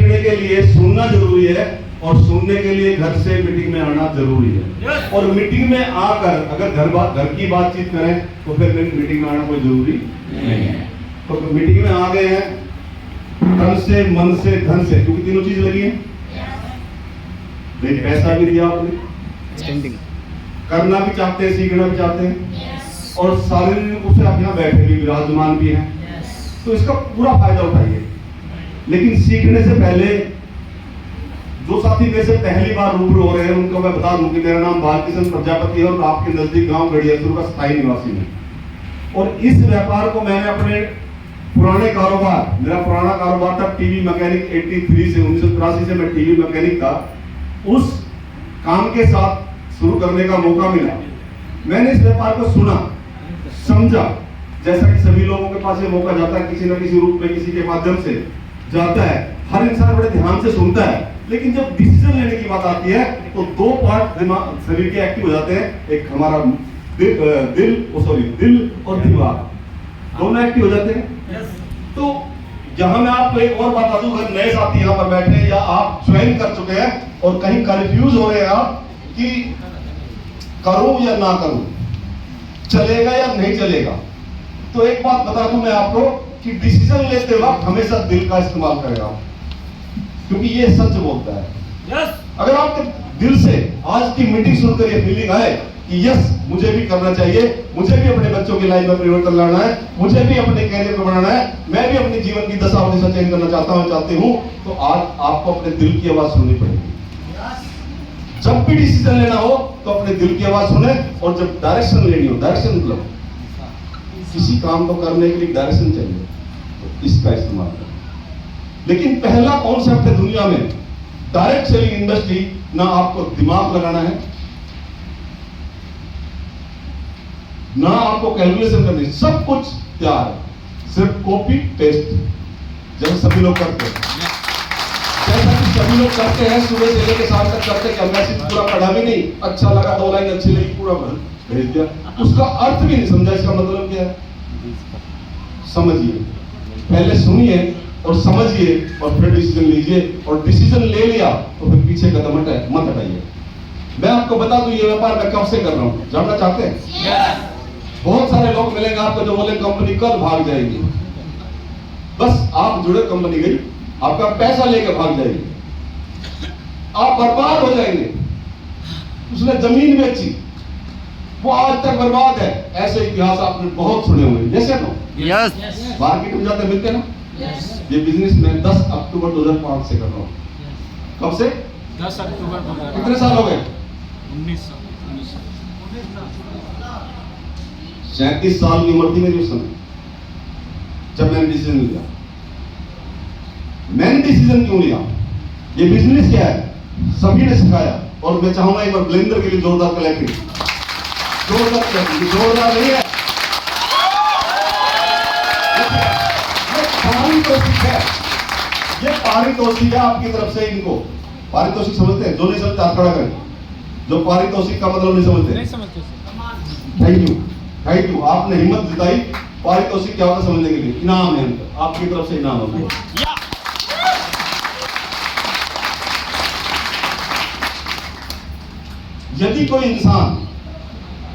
सीखने के लिए सुनना जरूरी है और सुनने के लिए घर से मीटिंग में आना जरूरी है। और मीटिंग में आकर अगर घर की बातचीत करें तो फिर मीटिंग में आना कोई जरूरी नहीं है। तो मीटिंग में आ गए हैं तन से, मन से, धन से, क्योंकि तीनों चीज लगी है। पैसा भी दिया आपने, करना भी चाहते हैं, सीखना भी चाहते हैं, और शारीरिक रूप से आप यहाँ बैठे भी, विराजमान भी हैं, तो इसका पूरा फायदा उठाइए। लेकिन सीखने से पहले जो साथी मेरे से पहली बार रूबरू हो रहे हैं उनको मैं बता दूं कि मेरा नाम बालकिशन प्रजापति है और आपके नजदीक गांव गढ़ियासुर का स्थायी निवासी हूं। और इस व्यापार को मैंने अपने पुराने कारोबार, मेरा पुराना कारोबार था टीवी मैकेनिक 83 से 1983 से मैं टीवी मैकेनिक था, उस काम के साथ शुरू करने का मौका मिला। मैंने इस व्यापार को सुना, समझा, जैसा कि सभी लोगों के पास ये मौका जाता है, किसी न किसी रूप में, किसी के माध्यम से जाता है। हर इंसान बड़े ध्यान से सुनता है, लेकिन जब डिसीजन लेने की बात आती है तो दो पार्ट दिमाग शरीर के एक्टिव हो जाते हैं। एक हमारा दिल और दिमाग, दोनों एक्टिव हो जाते हैं। तो जहां मैं आपको एक और बात बता दूं, अगर नए साथी यहाँ पर बैठे हैं या आप ज्वाइन कर चुके हैं और कहीं कंफ्यूज हो रहे हैं आप कि करूं या ना करूं, चलेगा या नहीं चलेगा, तो एक बात बता दूं मैं आपको कि डिसीजन लेते वक्त हमेशा दिल का इस्तेमाल करेगा, क्योंकि ये सच बोलता है। अगर आपके दिल से आज की मीटिंग सुनकर ये फीलिंग आए कि यस मुझे भी करना चाहिए, मुझे भी अपने बच्चों की लाइफ में परिवर्तन लाना है, मुझे भी अपने कैरियर को बढ़ाना है, मैं भी अपने जीवन की दशा और दिशा चेंज करना चाहती हूँ, तो आज आपको अपने दिल की आवाज सुननी पड़ेगी। जब भी डिसीजन लेना हो तो अपने दिल की आवाज सुने, और जब डायरेक्शन लेनी हो, डायरेक्शन मतलब किसी काम को करने के लिए डायरेक्शन चाहिए, तो इसका इस्तेमाल करें। लेकिन पहला कॉन्सेप्ट है दुनिया में डायरेक्ट सेलिंग इंडस्ट्री, ना आपको दिमाग लगाना है, ना आपको कैलकुलेशन करनी, सब कुछ तैयार है, सिर्फ कॉपी पेस्ट, जब सभी लोग करते हैं, जैसा कि सभी लोग करते हैं, सुबह से लेकर शाम तक करते हैं, मैसेज पूरा पढ़ा भी नहीं, अच्छा लगा 2 लाइन अच्छी लगी पूरा भेज दिया, उसका अर्थ भी नहीं समझा, इसका मतलब क्या है। समझिए, पहले सुनिए और समझिए और फिर डिसीजन लीजिए, और डिसीजन ले लिया तो फिर पीछे कदम मत हटाइए। मैं आपको बता दूं ये व्यापार मैं कब से कर रहा हूं, जानना चाहते हैं? बहुत सारे लोग मिलेंगे आपको जो बोले कंपनी कल भाग जाएगी, बस आप जुड़े, कंपनी गई, आपका पैसा लेकर भाग जाएगी, आप बर्बाद हो जाएंगे। उसने जमीन बेची, वो आज तक बर्बाद है। ऐसे इतिहास आपने बहुत सुने होंगे, जैसे तो मार्केट में जाते मिलते ना। ये बिजनेस मैं 10 अक्टूबर 2005 से कर रहा हूँ। कब से? 10 अक्टूबर। कितने साल हो गए? 19 37 साल की उम्र थी मेरी उस समय, जब मैंने डिसीजन लिया। मैंने डिसीजन क्यों लिया? ये बिजनेस क्या है, सभी ने सिखाया, और मैं चाहूंगा एक बार ब्लेंडर के लिए जोरदार क्लैपिंग, जोरदार क्लैपिंग, जोरदार नहीं है, पारितोषिक है, ये पारितोषिक है आपकी तरफ से। इनको पारितोषिक समझते हैं? जो नहीं समझते हाथ खड़ा करें, जो पारितोषिक का मतलब नहीं समझते। थैंक यू, आपने हिम्मत जुटाई। पारितोषिक क्या होता समझने के लिए? इनाम है, आपकी तरफ से इनाम होगा। यदि कोई इंसान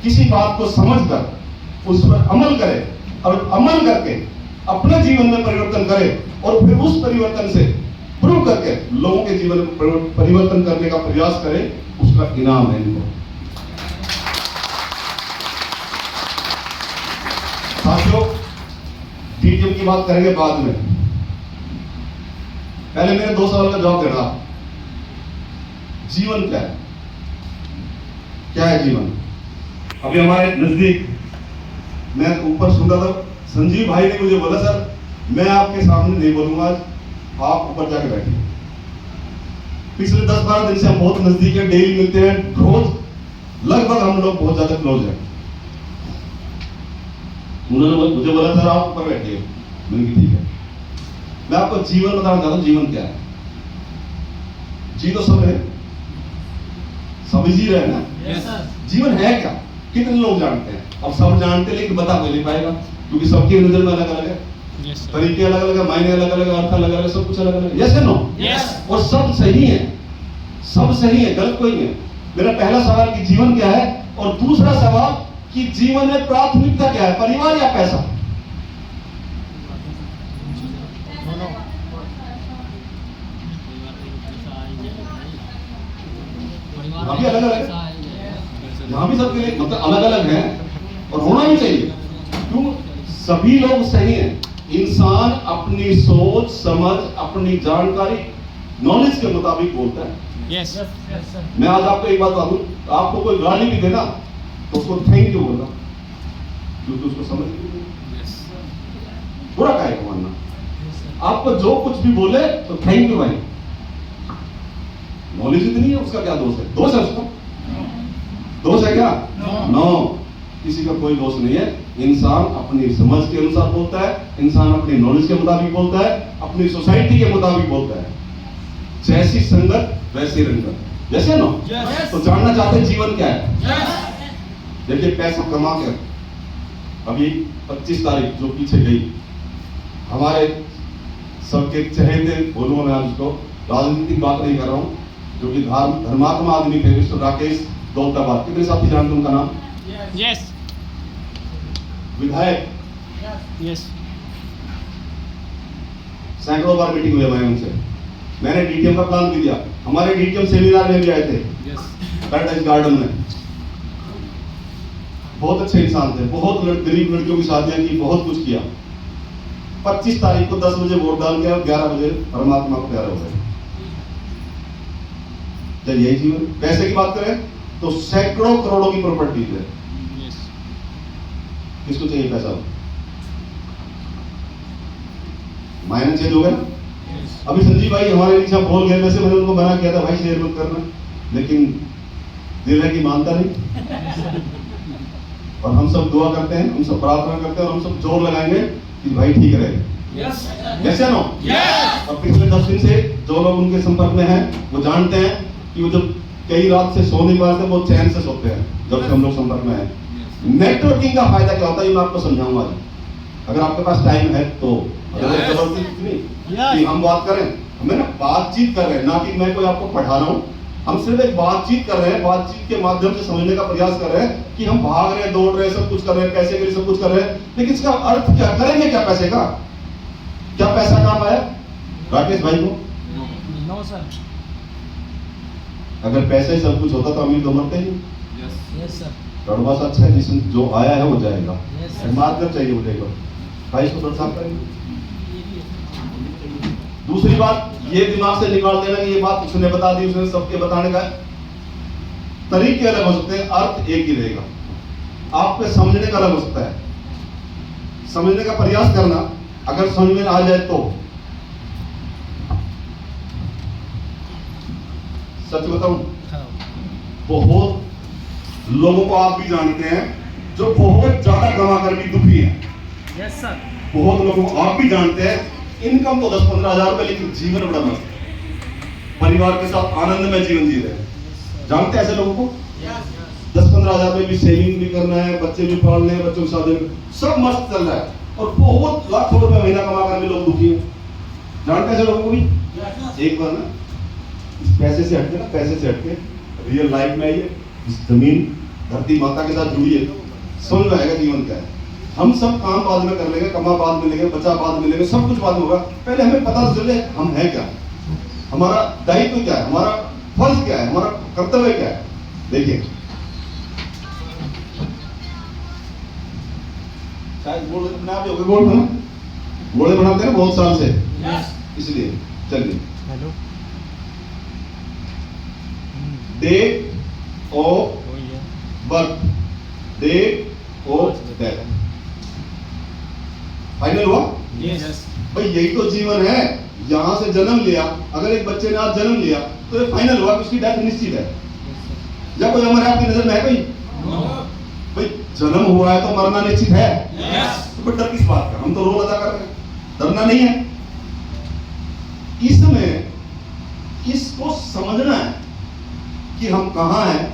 किसी बात को समझकर उस पर अमल करे और अमल करके अपने जीवन में परिवर्तन करे और फिर उस परिवर्तन से प्रूव करके लोगों के जीवन में परिवर्तन करने का प्रयास करे, उसका इनाम है इनको। साथियों, डीटीएम की बात करेंगे बाद में, पहले मेरे 2 सवाल का जवाब देना। जीवन क्या है? क्या है जीवन? अभी हमारे नजदीक मैं ऊपर सुन रहा था, संजीव भाई ने मुझे बोला सर मैं आपके सामने नहीं बोलूंगा, आज आप ऊपर जाके बैठिए। पिछले 10-12 दिन से हम बहुत नजदीक है, डेली मिलते हैं, रोज लगभग हम लोग बहुत ज्यादा क्लोज हैं। उन्होंने मुझे बोला सर आप ऊपर बैठिए, मैंने कहा ठीक है। मैं आपको जीवन बताना चाहता हूँ, जीवन क्या है। जी तो सब है, सभी जी रहे हैं ना। जीवन है क्या? कितने लोग जानते हैं? अब सब जानते लेकिन बता नहीं पाएगा, क्योंकि सबकी नजर में अलग अलग है। Yes, sir. तरीके अलग अलग है, मायने अलग अलग, अर्थ अलग अलग, सब कुछ अलग अलग। यस है नो? Yes. और सब सही है, सब सही है, गलत कोई नहीं है। मेरा पहला सवाल कि जीवन क्या है, और दूसरा सवाल कि जीवन में प्राथमिकता क्या है, परिवार या पैसा? यहाँ भी अलग अलग है, यहाँ भी सबके लिए मतलब अलग अलग है, और होना भी चाहिए। क्यों? सभी लोग सही हैं। इंसान अपनी सोच समझ, अपनी जानकारी, नॉलेज के मुताबिक बोलता है। Yes. मैं आज आपको एक बात बता दूं, आपको कोई गाली भी देना तो उसको थैंक यू बोलना, क्योंकि उसको समझ नहीं। Yes. बुरा काहे को मानना? आपको जो कुछ भी बोले तो थैंक यू भाई, नॉलेज इतनी है, उसका क्या दोष है? दोष है उसका? दोष है क्या? नो, किसी का कोई दोष नहीं है। इंसान अपनी समझ के अनुसार बोलता है, इंसान अपनी नॉलेज के मुताबिक बोलता है, अपनी सोसाइटी के मुताबिक बोलता है। जैसी संगत वैसी रंगत, जैसे नो? Yes. तो जानना चाहते हैं जीवन क्या है? देखिए, पैसा कमा कर अभी 25 तारीख जो पीछे गई, हमारे सबके चहेते, बोलूँ मैं आज उसको, राजनीतिक बात नहीं कर रहा हूँ, जो कि धर्मात्मा आदमी थे, मिस्टर राकेश दौलताबाद। कितने साथी जानते हैं उनका नाम? Yes. विधायक, Yes. सैकड़ों बार मीटिंग हुई हमारी उनसे। मैंने डीटीएम का प्लान भी दिया, हमारे डीटीएम सेमिनार में भी आए थे Yes. पैराडाइज गार्डन में। बहुत अच्छे इंसान थे, बहुत गरीब लड़कियों की शादियां की, बहुत कुछ किया। 25 तारीख को 10 बजे वोट डाल के 11 बजे परमात्मा को प्यारे हो गए। क्या यही जीवन? पैसे की बात करें तो सैकड़ों करोड़ों की प्रॉपर्टीज है, Yes. किसको चाहिए पैसा? मायने चेंज हो गया। Yes. अभी संजीव भाई हमारे नीचे बोल गए, वैसे मैंने उनको मना किया था भाई शेयर मत करना, लेकिन दिल है कि मानता नहीं। और हम सब दुआ करते हैं, हम सब प्रार्थना करते हैं, और हम सब जोर लगाएंगे कि भाई ठीक रहे। Yes. कैसे नो? Yes. और पिछले 10 दिन से जो लोग उनके संपर्क में हैं वो जानते हैं कि वो जब कई रात से सो नहीं पाते, वो चैन से सोते हैं जब से हम लोग संपर्क में हैं। नेटवर्किंग का फायदा क्या होता है, ये मैं आपको समझाऊंगा आज, अगर आपके पास टाइम है तो। जबरदस्ती नहीं कि हम बात करें, हमें ना बातचीत कर रहे हैं, ना कि मैं कोई आपको पढ़ा रहा हूँ। हम सिर्फ एक बातचीत कर रहे हैं, बातचीत के माध्यम से समझने का प्रयास कर रहे हैं कि हम भाग रहे हैं, दौड़ रहे हैं, सब कुछ कर रहे हैं, पैसे के लिए सब कुछ कर रहे हैं, लेकिन इसका अर्थ क्या, करेंगे क्या पैसे का? क्या पैसा काम आया राकेश भाई को? No, sir. अगर पैसे ही सब कुछ होता तो अमीर तो मरते ही। Yes. Yes, sir. कड़वा सा अच्छा है, जिसमें जो आया है वो जाएगा। Yes, sir. मार्कर चाहिए मुझे एक बार, भाई इसको थोड़ा साफ करेंगे। दूसरी बात ये दिमाग से निकाल देना कि ये बात उसने बता दी, उसने सबके बताने का तरीके अलग हो सकते हैं, अर्थ एक ही रहेगा। आपके समझने का अलग हो सकता है। समझने का प्रयास करना, अगर समझ में आ जाए तो। सच बताऊं, बहुत लोगों को आप भी जानते हैं जो बहुत ज्यादा कमा कर भी दुखी हैं। Yes, sir. बहुत लोगों को आप भी जानते हैं, इनकम तो 10-15 हजार रुपए, लेकिन जीवन बड़ा मस्त है, परिवार के साथ आनंद में जीवन जी रहे हैं। जानते हैं ऐसे लोगों को? 10-15 हजार रुपए भी सेविंग भी करना है, बच्चे भी पालने हैं, बच्चों की शादी सब मस्त चल रहा है, और बहुत लाखों रुपए महीना कमा कर भी लोग दुखी हैं। जानते हैं ऐसे लोगों को भी? एक बार ना इस पैसे से हटके, ना पैसे से हटके रियल लाइफ में आइए, इस जमीन धरती माता के साथ जुड़िए, समझ में आएगा जीवन क्या है। हम सब काम बाद में कर लेंगे, कमा बाद में लेंगे, बचा बाद में लेंगे, सब कुछ बाद में होगा। पहले हमें पता चले हम हैं क्या, हमारा दायित्व क्या है, हमारा फर्ज क्या है, हमारा कर्तव्य क्या है। देखिए, शायद बोल अपने आप ही हो गए, बोल ना बोले बनाते हैं बहुत साल से, इसलिए चलिए। Hello. Date of Oh, yeah. Birth, date of death, final हुआ? Yes. भाई यही तो जीवन है। यहां से जन्म लिया, अगर एक बच्चे ने आज जन्म लिया तो ये फाइनल हुआ कि उसकी डेथ निश्चित है। या कोई अमर है आपकी नजर में है कोई? No. भाई जन्म हुआ है तो मरना निश्चित है। Yes. तो फिर डर किस बात का? हम तो रोल अदा कर रहे हैं, डरना नहीं है। इसमें इसको समझना है कि हम कहां हैं,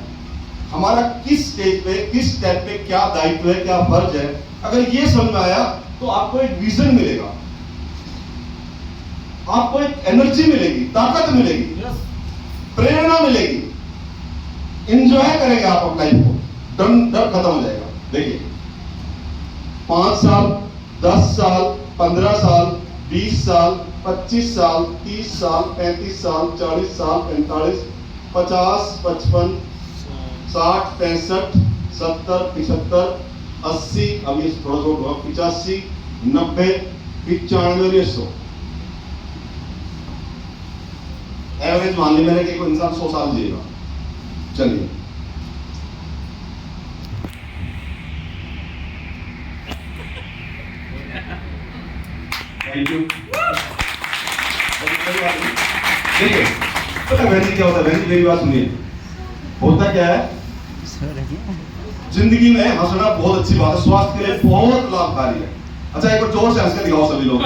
हमारा किस स्टेज पे, किस स्टेप पे क्या दायित्व है, क्या फर्ज है। अगर ये समझ में आया तो आपको एक विजन मिलेगा। आपको एक एनर्जी मिलेगी, ताकत मिलेगी, प्रेरणा मिलेगी, एंजॉय करेंगे आप अपनी लाइफ को, डर खत्म हो जाएगा। देखिए 5 साल, 10 साल, 15 साल, 20 साल, 25 साल, 30 साल, 35 साल, 40 साल, 45, 50, 55, 60, 65, 70, 75, 80, अब ये थोड़ा थोड़ा 85, 90, 95 और 100। एवरेज मान ली मैंने कि कोई इंसान 100 साल जिएगा। चलिए थैंक यू। देखिए पता बहन जी क्या होता है, बहन जी मेरी बात सुनिए। होता क्या है, जिंदगी में हंसना बहुत अच्छी बात है, स्वास्थ्य के लिए बहुत लाभकारी है। अच्छा एक बार जोर से हंस के दिखाओ सभी लोग।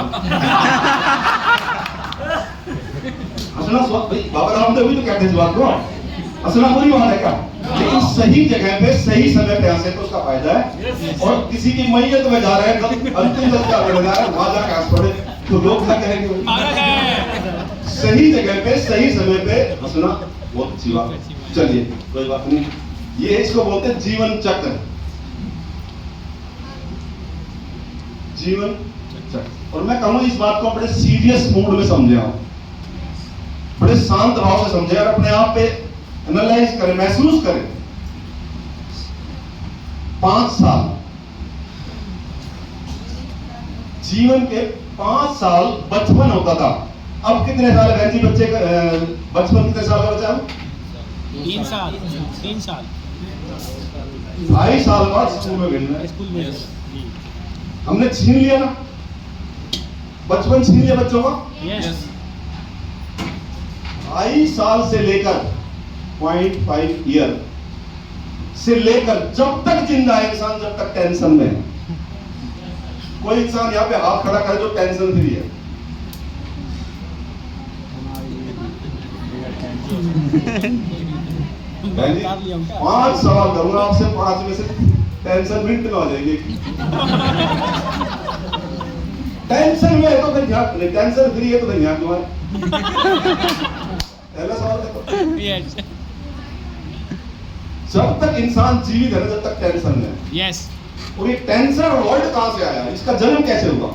हंसना भाई बाबा रामदेव भी तो कहते हैं इस बात को, हंसना बुरी बात है क्या? लेकिन सही जगह पे सही समय पे हंसे तो उसका फायदा है। और किसी की मैयत में जा रहे हैं, अंतिम संस्कार करने जा रहे हैं, वहां जाकर हंस पड़े तो लोग क्या कहेंगे? सही जगह पे सही समय पे हंसना बहुत अच्छी बात है। चलिए कोई बात नहीं, ये इसको बोलते हैं जीवन चक्र। जीवन चक्र। और मैं कहूँ इस बात को बड़े सीरियस मूड में समझे आप, बड़े शांत भाव से समझे और अपने आप पे एनालाइज करें, महसूस करें। 5 साल, जीवन के 5 साल बचपन होता था। अब कितने साल है जी बच्चे का? बचपन कितने साल का बच्चा? 3 साल 3 साल 2.5 साल बाद स्कूल में भेजना है। स्कूल में हमने छीन लिया ना, बचपन छीन लिया बच्चों का। यस 2.5 साल से लेकर 0.5 ईयर से लेकर जब तक जिंदा है इंसान, जब तक टेंशन में है। कोई इंसान यहाँ पे हाथ खड़ा करे जो टेंशन फ्री है? भाई जी 5 सवाल करूंगा आपसे, 5 में से टेंशन फ्री कितना हो जाएगी? टेंशन में है तो फिर ध्यान नहीं, टेंशन फ्री है तो फिर ध्यान क्यों है? पहला सवाल देखो, यस जब तक इंसान जीवित है ना, जब तक टेंशन है। यस और ये टेंशन वर्ड कहां से आया, इसका जन्म कैसे हुआ?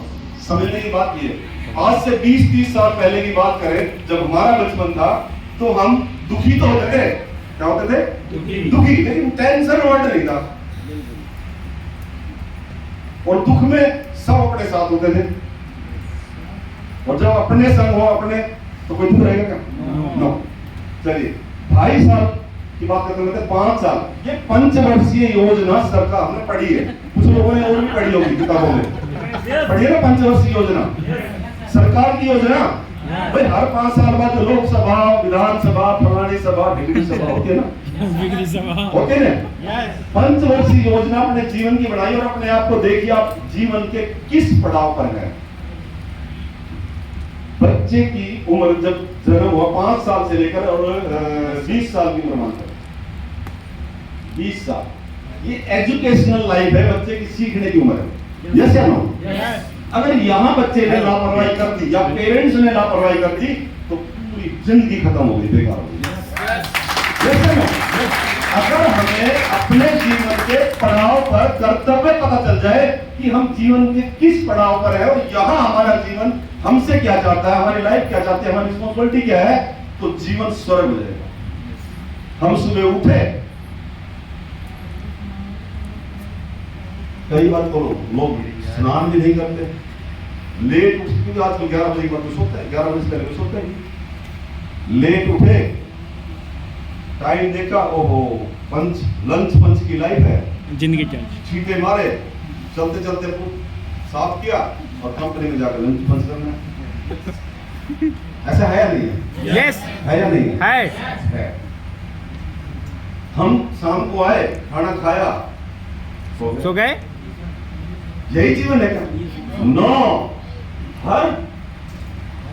समझने की बात ये है, आज से 20-30 साल पहले की बात करें, जब हमारा बचपन था तो हम दुखी तो होते थे। क्या होते थे? दुखी, लेकिन टेंशन वर्ड नहीं था। और दुख में सब अपने साथ होते थे, और जब अपने संग हो अपने तो कोई दुख रहेगा क्या? नो। चलिए 2.5 साल की बात करते हैं, 5 साल, ये पंचवर्षीय योजना सरकार ने पढ़ी है। कुछ लोगों ने और भी पढ़ी होगी किताबों में, पढ़ी है ना पंचवर्षीय योजना, सरकार की योजना। भाई हर 5 साल बाद लोकसभा, विधानसभा, फलानी सभा, ढिगरी सभा होती है ना, होते ना। पंचवर्षीय योजना अपने जीवन की बनाई और अपने आप को देखिए आप जीवन के किस पड़ाव पर हैं। बच्चे की उम्र जब जन्म हुआ 5 साल से लेकर और 20 साल की उम्र मानकर 20 साल, ये एजुकेशनल लाइफ है, बच्चे की सीखने की उम्र है। यस या नो? अगर यहाँ बच्चे ने लापरवाही कर दी या पेरेंट्स ने लापरवाही कर दी तो पूरी जिंदगी खत्म हो गई, बेकार हो गई। यस या नो? अगर हमें अपने जीवन के पड़ाव पर कर्तव्य पता चल जाए कि हम जीवन के किस पड़ाव पर है और यहाँ हमारा जीवन हमसे क्या चाहता है, हमारी लाइफ क्या चाहती है, हमारी रिस्पॉन्सिबिलिटी क्या है, तो जीवन स्वर्ग हो जाएगा। हम सुबह उठे, कई बार तो लोग स्नान भी नहीं करते, लेट उठ, क्योंकि आजकल 11 बजे के बाद सोते हैं, 11 बजे पहले सोते हैं। लेट उठे, टाइम देखा, ओहो लंच पंच की लाइफ है, जिंदगी क्या छींटे मारे, चलते चलते साफ किया और कंपनी में जाकर लंच पंच करना है। ऐसा है या नहीं है? यस है या नहीं है। हम शाम को आए, खाना खाया, सो गए। यही जीवन है क्या? नो। हर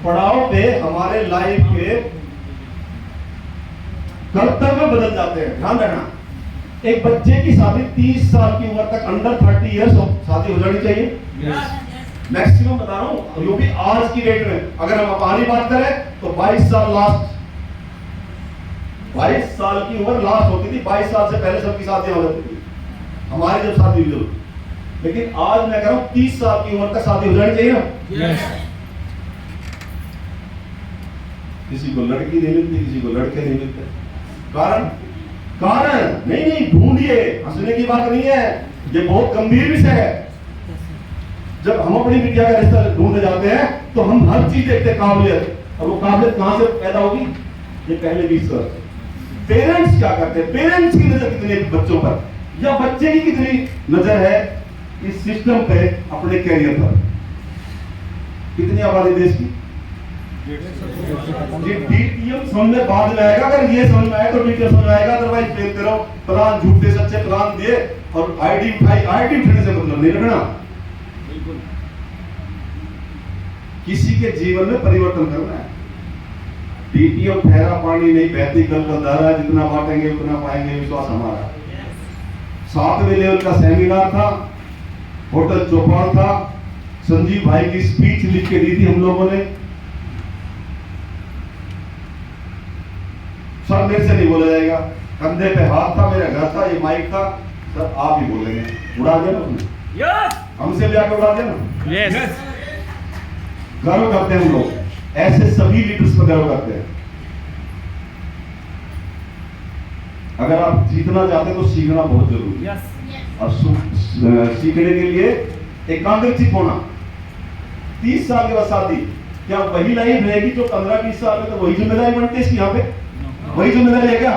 पड़ाव पे हमारे लाइफ के कर्तव्य बदल जाते हैं, ध्यान रखना। एक बच्चे की शादी 30 साल की उम्र तक, अंडर 30 इयर्स शादी हो जानी चाहिए। मैक्सिमम बता रहा हूं, जो भी आज की डेट में अगर हम हमारी बात करें तो 22 साल लास्ट, 22 साल की उम्र लास्ट होती थी। 22 साल से पहले सबकी शादियां हो जाती थी, हमारी जब शादी हुई। लेकिन आज मैं कह रहा हूं 30 साल की उम्र तक शादी हो जानी चाहिए ना। यस। किसी को लड़की नहीं मिलती, किसी को लड़के नहीं मिलते। कारण कारण नहीं ढूंढिए, हंसने की बात नहीं है, ये बहुत गंभीर विषय है। जब हम अपनी बिटिया का रिश्ता ढूंढने जाते हैं तो हम हर चीज देखते हैं, काबिलियत, और वो काबिलियत कहां से पैदा होगी? ये पहले 20 वर्ष। पेरेंट्स क्या करते हैं? पेरेंट्स की नजर कितनी है बच्चों पर, या बच्चे की कितनी नजर है इस सिस्टम पे, अपने कैरियर पर? कितनी आबादी देश की? ये डीटीएम समझ में बाद में आएगा, अगर ये समझ में आए तो डीटीएम समझ में आएगा। अदरवाइज देखते रहो, प्लान झूठे सच्चे प्लान दिए और आईडी उठाई, आईडी उठाने से मतलब नहीं रखना। किसी के जीवन में परिवर्तन करना है। डीटीएम ठहरा पानी नहीं बहती कल का धारा, जितना बांटेंगे उतना पाएंगे, विश्वास हमारा। 7वें लेवल का सेमिनार था, होटल चौपाल था, संजीव भाई की स्पीच लिख के दी थी हम लोगों ने। सर मेरे से नहीं बोला जाएगा, कंधे पे हाथ था, मेरा घर था, ये माइक था, सर आप ही बोलेंगे। उड़ा दिया ना तुमने, हमसे ले आकर उड़ा दिया ना। यस। गर्व करते हैं हम लोग, ऐसे सभी लीडर्स पर गर्व करते हैं। अगर आप जीतना चाहते हैं तो सीखना बहुत जरूरी है। और सीखने के लिए एकाग्रचित होना। 30 साल के बाद शादी, क्या वही लाइफ रहेगी जो 15-20 साल में? तो वही जिम्मेदारी बनती है इसकी, यहाँ पे वही जिम्मेदारी है क्या?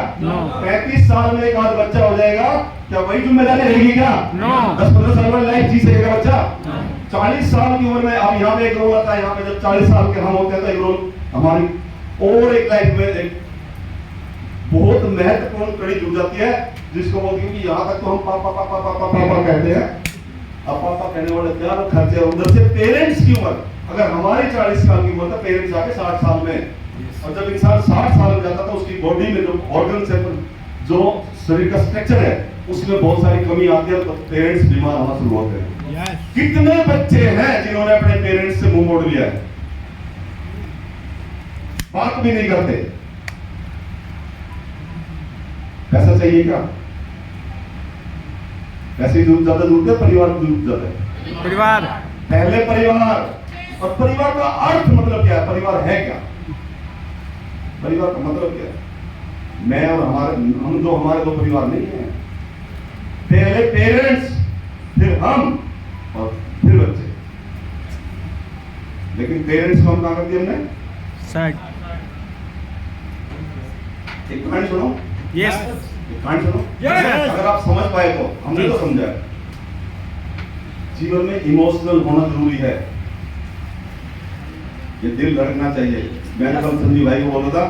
35 साल में एक आध बच्चा हो जाएगा, क्या वही जिम्मेदारी रहेगी क्या? 10-15 साल में लाइफ जी सकेगा बच्चा? 40 साल की उम्र में अब यहाँ पे एक रोल आता है, यहाँ पे जब 40 साल के हम होते हैं तो एक रोल हमारी और एक लाइफ में एक बहुत महत्वपूर्ण कड़ी जुड़ जाती है, जिसको बोलती है कि यहाँ तक तो हम पापा पापा पापा पापा कहते हैं। अब पापा कहने वाले क्या खर्चे, उधर से पेरेंट्स की उम्र, अगर हमारी 40 साल की उम्र था, पेरेंट्स आके 60 साल में, और जब इंसान 60 साल में जाता था उसकी बॉडी में जो ऑर्गन से जो शरीर का स्ट्रक्चर है उसमें बहुत सारी कमी आती है, तो पेरेंट्स बीमार होना शुरू होते हैं। कितने बच्चे हैं जिन्होंने अपने पेरेंट्स से मुंह मोड़ लिया है, बात भी नहीं करते? पैसा चाहिए क्या? पैसे ज्यादा जरूरत है, परिवार की जरूरत ज्यादा है। परिवार पहले परिवार, और परिवार का अर्थ मतलब क्या है? परिवार है क्या? परिवार का मतलब क्या है? मैं और हमारे दो परिवार नहीं है। पहले पेरेंट्स, फिर हम, और फिर बच्चे। लेकिन पेरेंट्स को हम कहां कर दिया हमने? साइड। एक कहानी सुनो। यस। एक कहानी सुनो। अगर आप समझ पाए तो, हमने तो समझा है। जीवन में इमोशनल होना जरूरी है, ये दिल धड़कना चाहिए। मैंने कल संजीव भाई को बोला था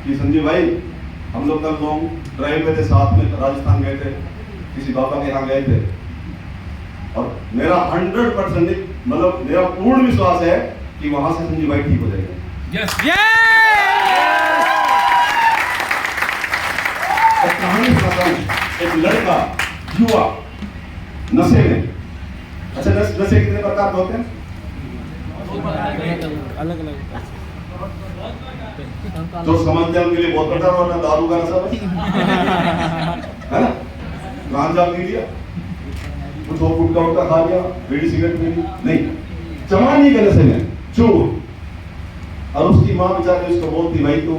कि संजीव भाई, हम लोग कल लॉन्ग ड्राइव में थे, साथ में राजस्थान गए थे, किसी बाबा के यहाँ गए थे, और मेरा 100% मतलब मेरा पूर्ण विश्वास है कि वहां से संजीव भाई ठीक हो जाएगा। यस। कहानी सुनाता हूं। एक लड़का, युवा, नशे में। अच्छा, नशे कितने प्रकार के होते हैं? अलग अलग। जो समझते हैं उनके लिए बहुत प्रकार, वरना दारू का नशा है ना, गांजा पी लिया, कुछ और गुटखा उटका खा लिया, बीड़ी सिगरेट पी ली, नहीं, जवानी के नशे में चूर। और उसकी माँ बेचारी उसको बोलती, भाई तू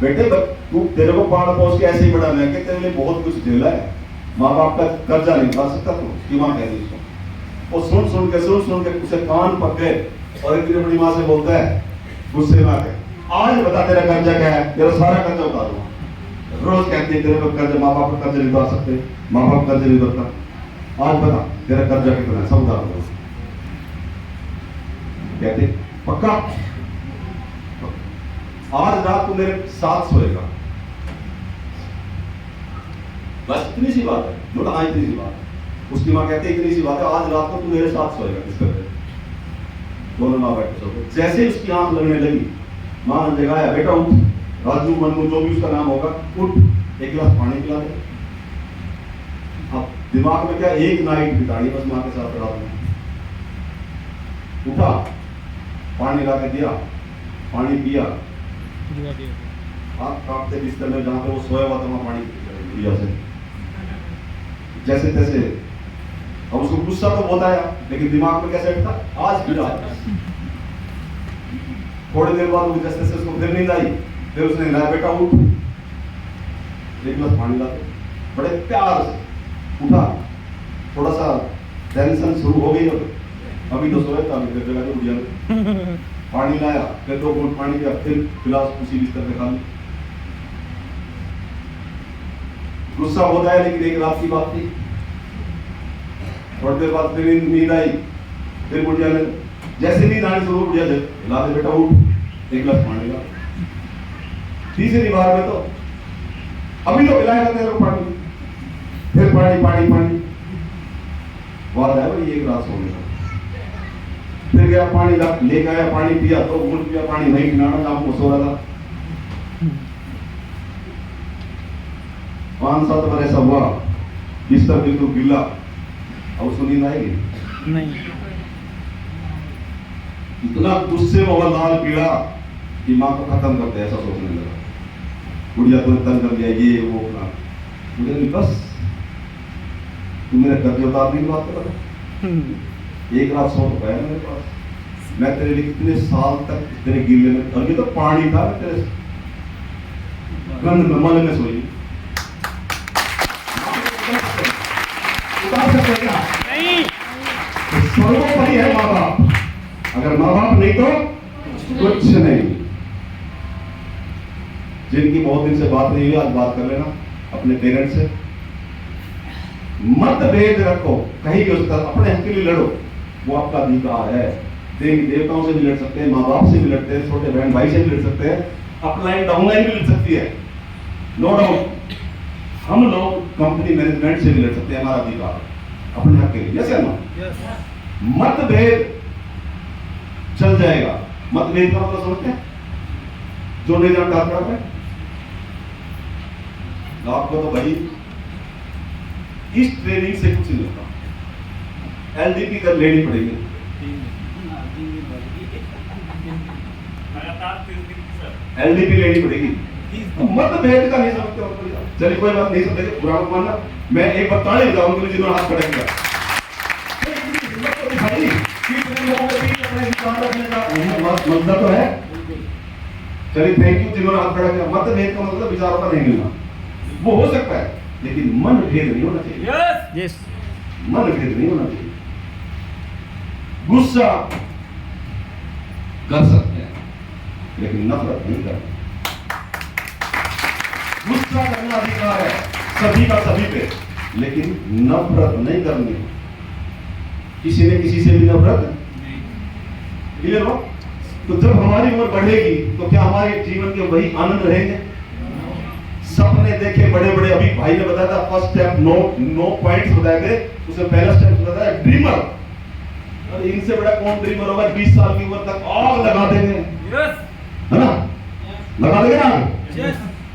बेटे तू, तेरे को पाड़ पोस के ऐसे ही बड़ा लेके तेरे लिए बहुत कुछ झेला है, माँ बाप का कर्जा नहीं उतार सकता तू, की माँ कहती उसको। वो सुन सुन के उसे कान पक गए, और एक दिन अपनी माँ से बोलता है गुस्से में आके, आज बता तेरा कर्जा क्या है, तेरा सारा कर्जा उतारूंगा। रोज कहती है तेरे को कर्जा, माँ बाप का कर्जा नहीं उतार सकते, माँ बाप कर्जा नहीं उतारता, आज बता तेरा कर्जा कितना है, सब उतार दूंगा। कहते पक्का, आज रात को मेरे साथ सोएगा, बस इतनी सी बात है। बोला हाँ इतनी सी बात है। उसकी माँ कहती है इतनी सी बात है, आज रात को तू मेरे साथ सोएगा। किस करके दोनों माँ बैठे सो गए। जैसे ही उसकी आंख लगने लगी, माँ ने जगाया, बेटा उठ, राजू मनमू जो भी उसका नाम होगा, उठ, एक गिलास पानी पिला दे। अब दिमाग में क्या, एक नाइट बिताई बस माँ के साथ रात में। उठा, पानी ला के दिया, पानी पिया, हाथ कांपते बिस्तर में जहां पे वो सोया हुआ था वहां पानी दिया से जैसे तैसे। अब उसको गुस्सा तो बहुत आया, लेकिन दिमाग में कैसे बैठा, आज गिरा। थोड़ी देर बाद वो जैसे तैसे उसको फिर नींद आई, फिर उसने कहा बेटा उठ, एक गिलास पानी लाते, बड़े प्यार से उठा। थोड़ा सा टेंशन शुरू हो गई, अभी तो सोया था, अभी फिर जगह उठ गया। पानी लाया, फिर 2 घूंट पानी पिया, फिर गिलास उसी बिस्तर पे खा ली। गुस्सा होता है, लेकिन एक रात की बात थी। थोड़ी देर बाद फिर नींद आई, फिर बुढ़िया ने जैसे नींद आने शुरू, बुढ़िया ला दे बेटा उठ, एक गिलास पानी ला। तीसरी बार में तो अभी तो पिलाया था तेरे को पानी, फिर पानी पानी पानी, बात है भाई एक रात सोने का। फिर गया पानी लेके आया, पानी पिया, 2 घूंट पिया पानी, नहीं पिलाना, आपको सो रहा था। 5-7 बार ऐसा हुआ, बिस्तर बिल्कुल गिला। अब उसको नींद आएगी नहीं। इतना गुस्से में वो लाल पीड़ा कि माँ को खत्म करते, ऐसा सोचने लगा। बुढ़िया तो तंग कर दिया, ये वो अपना, मुझे बस तू मेरे कर्ज उतारने की बात कर रहा है। एक रात सो तो पाया मेरे पास, मैं तेरे लिए कितने साल तक तेरे गिले में, और ये तो पानी था, तेरे गंद में मल में सोई। उतार सकते क्या? नहीं। सर्वोपरि है माँ बाप, अगर माँ बाप नहीं तो कुछ नहीं। जिनकी बहुत दिन से बात नहीं हुई, आज बात कर लेना अपने पेरेंट्स से। मतभेद रखो, कहीं भी हो सकता, अपने हक के लिए लड़ो, वो आपका अधिकार है। देवी देवताओं से भी लड़ सकते हैं, माँ बाप से भी लड़ते हैं, छोटे बहन भाई से भी लड़ सकते हैं, अपलाइन डाउनलाइन भी लड़ सकती है, नो डाउट। हम लोग कंपनी मैनेजमेंट से भी लड़ सकते हैं, हमारा अधिकार अपने हक के लिए, यस या नो? मतभेद चल जाएगा। मतभेद का मतलब समझते हैं? जो नहीं जानता है आपको तो भाई इस ट्रेनिंग से कुछ नहीं होता, एलडीपी कर लेनी पड़ेगी। एलडीपी लेनी पड़ेगी, मतभेद का नहीं समझते। चलिए कोई बात नहीं, समझे बुरा मत मानना। मैं एक बार ताली बजाऊं उनके लिए जिन्होंने हाथ खड़ा किया। मतलब तो है, चलिए थैंक यू जिन्होंने हाथ खड़ा किया। मतभेद का मतलब विचारों का नहीं मिलना, वो हो सकता है, लेकिन मन भेद नहीं होना चाहिए। यस। मन भेद नहीं होना चाहिए। गुस्सा कर सकते हैं, लेकिन नफरत नहीं करना। गुस्सा करना अधिकार है सभी का सभी पे, लेकिन नफरत नहीं करनी। किसी ने किसी से भी नफरत क्लियर हो? तो जब हमारी उम्र बढ़ेगी तो क्या हमारे जीवन के वही आनंद रहेंगे? सपने देखे बड़े बड़े, अभी भाई ने बताया था फर्स्ट स्टेप, नो पॉइंट्स बताए थे, उसमें पहला स्टेप बताया ड्रीमर। और इनसे बड़ा कौन ड्रीमर होगा? 20 साल की उम्र तक आग लगा देंगे, है ना? लगा देंगे ना आग?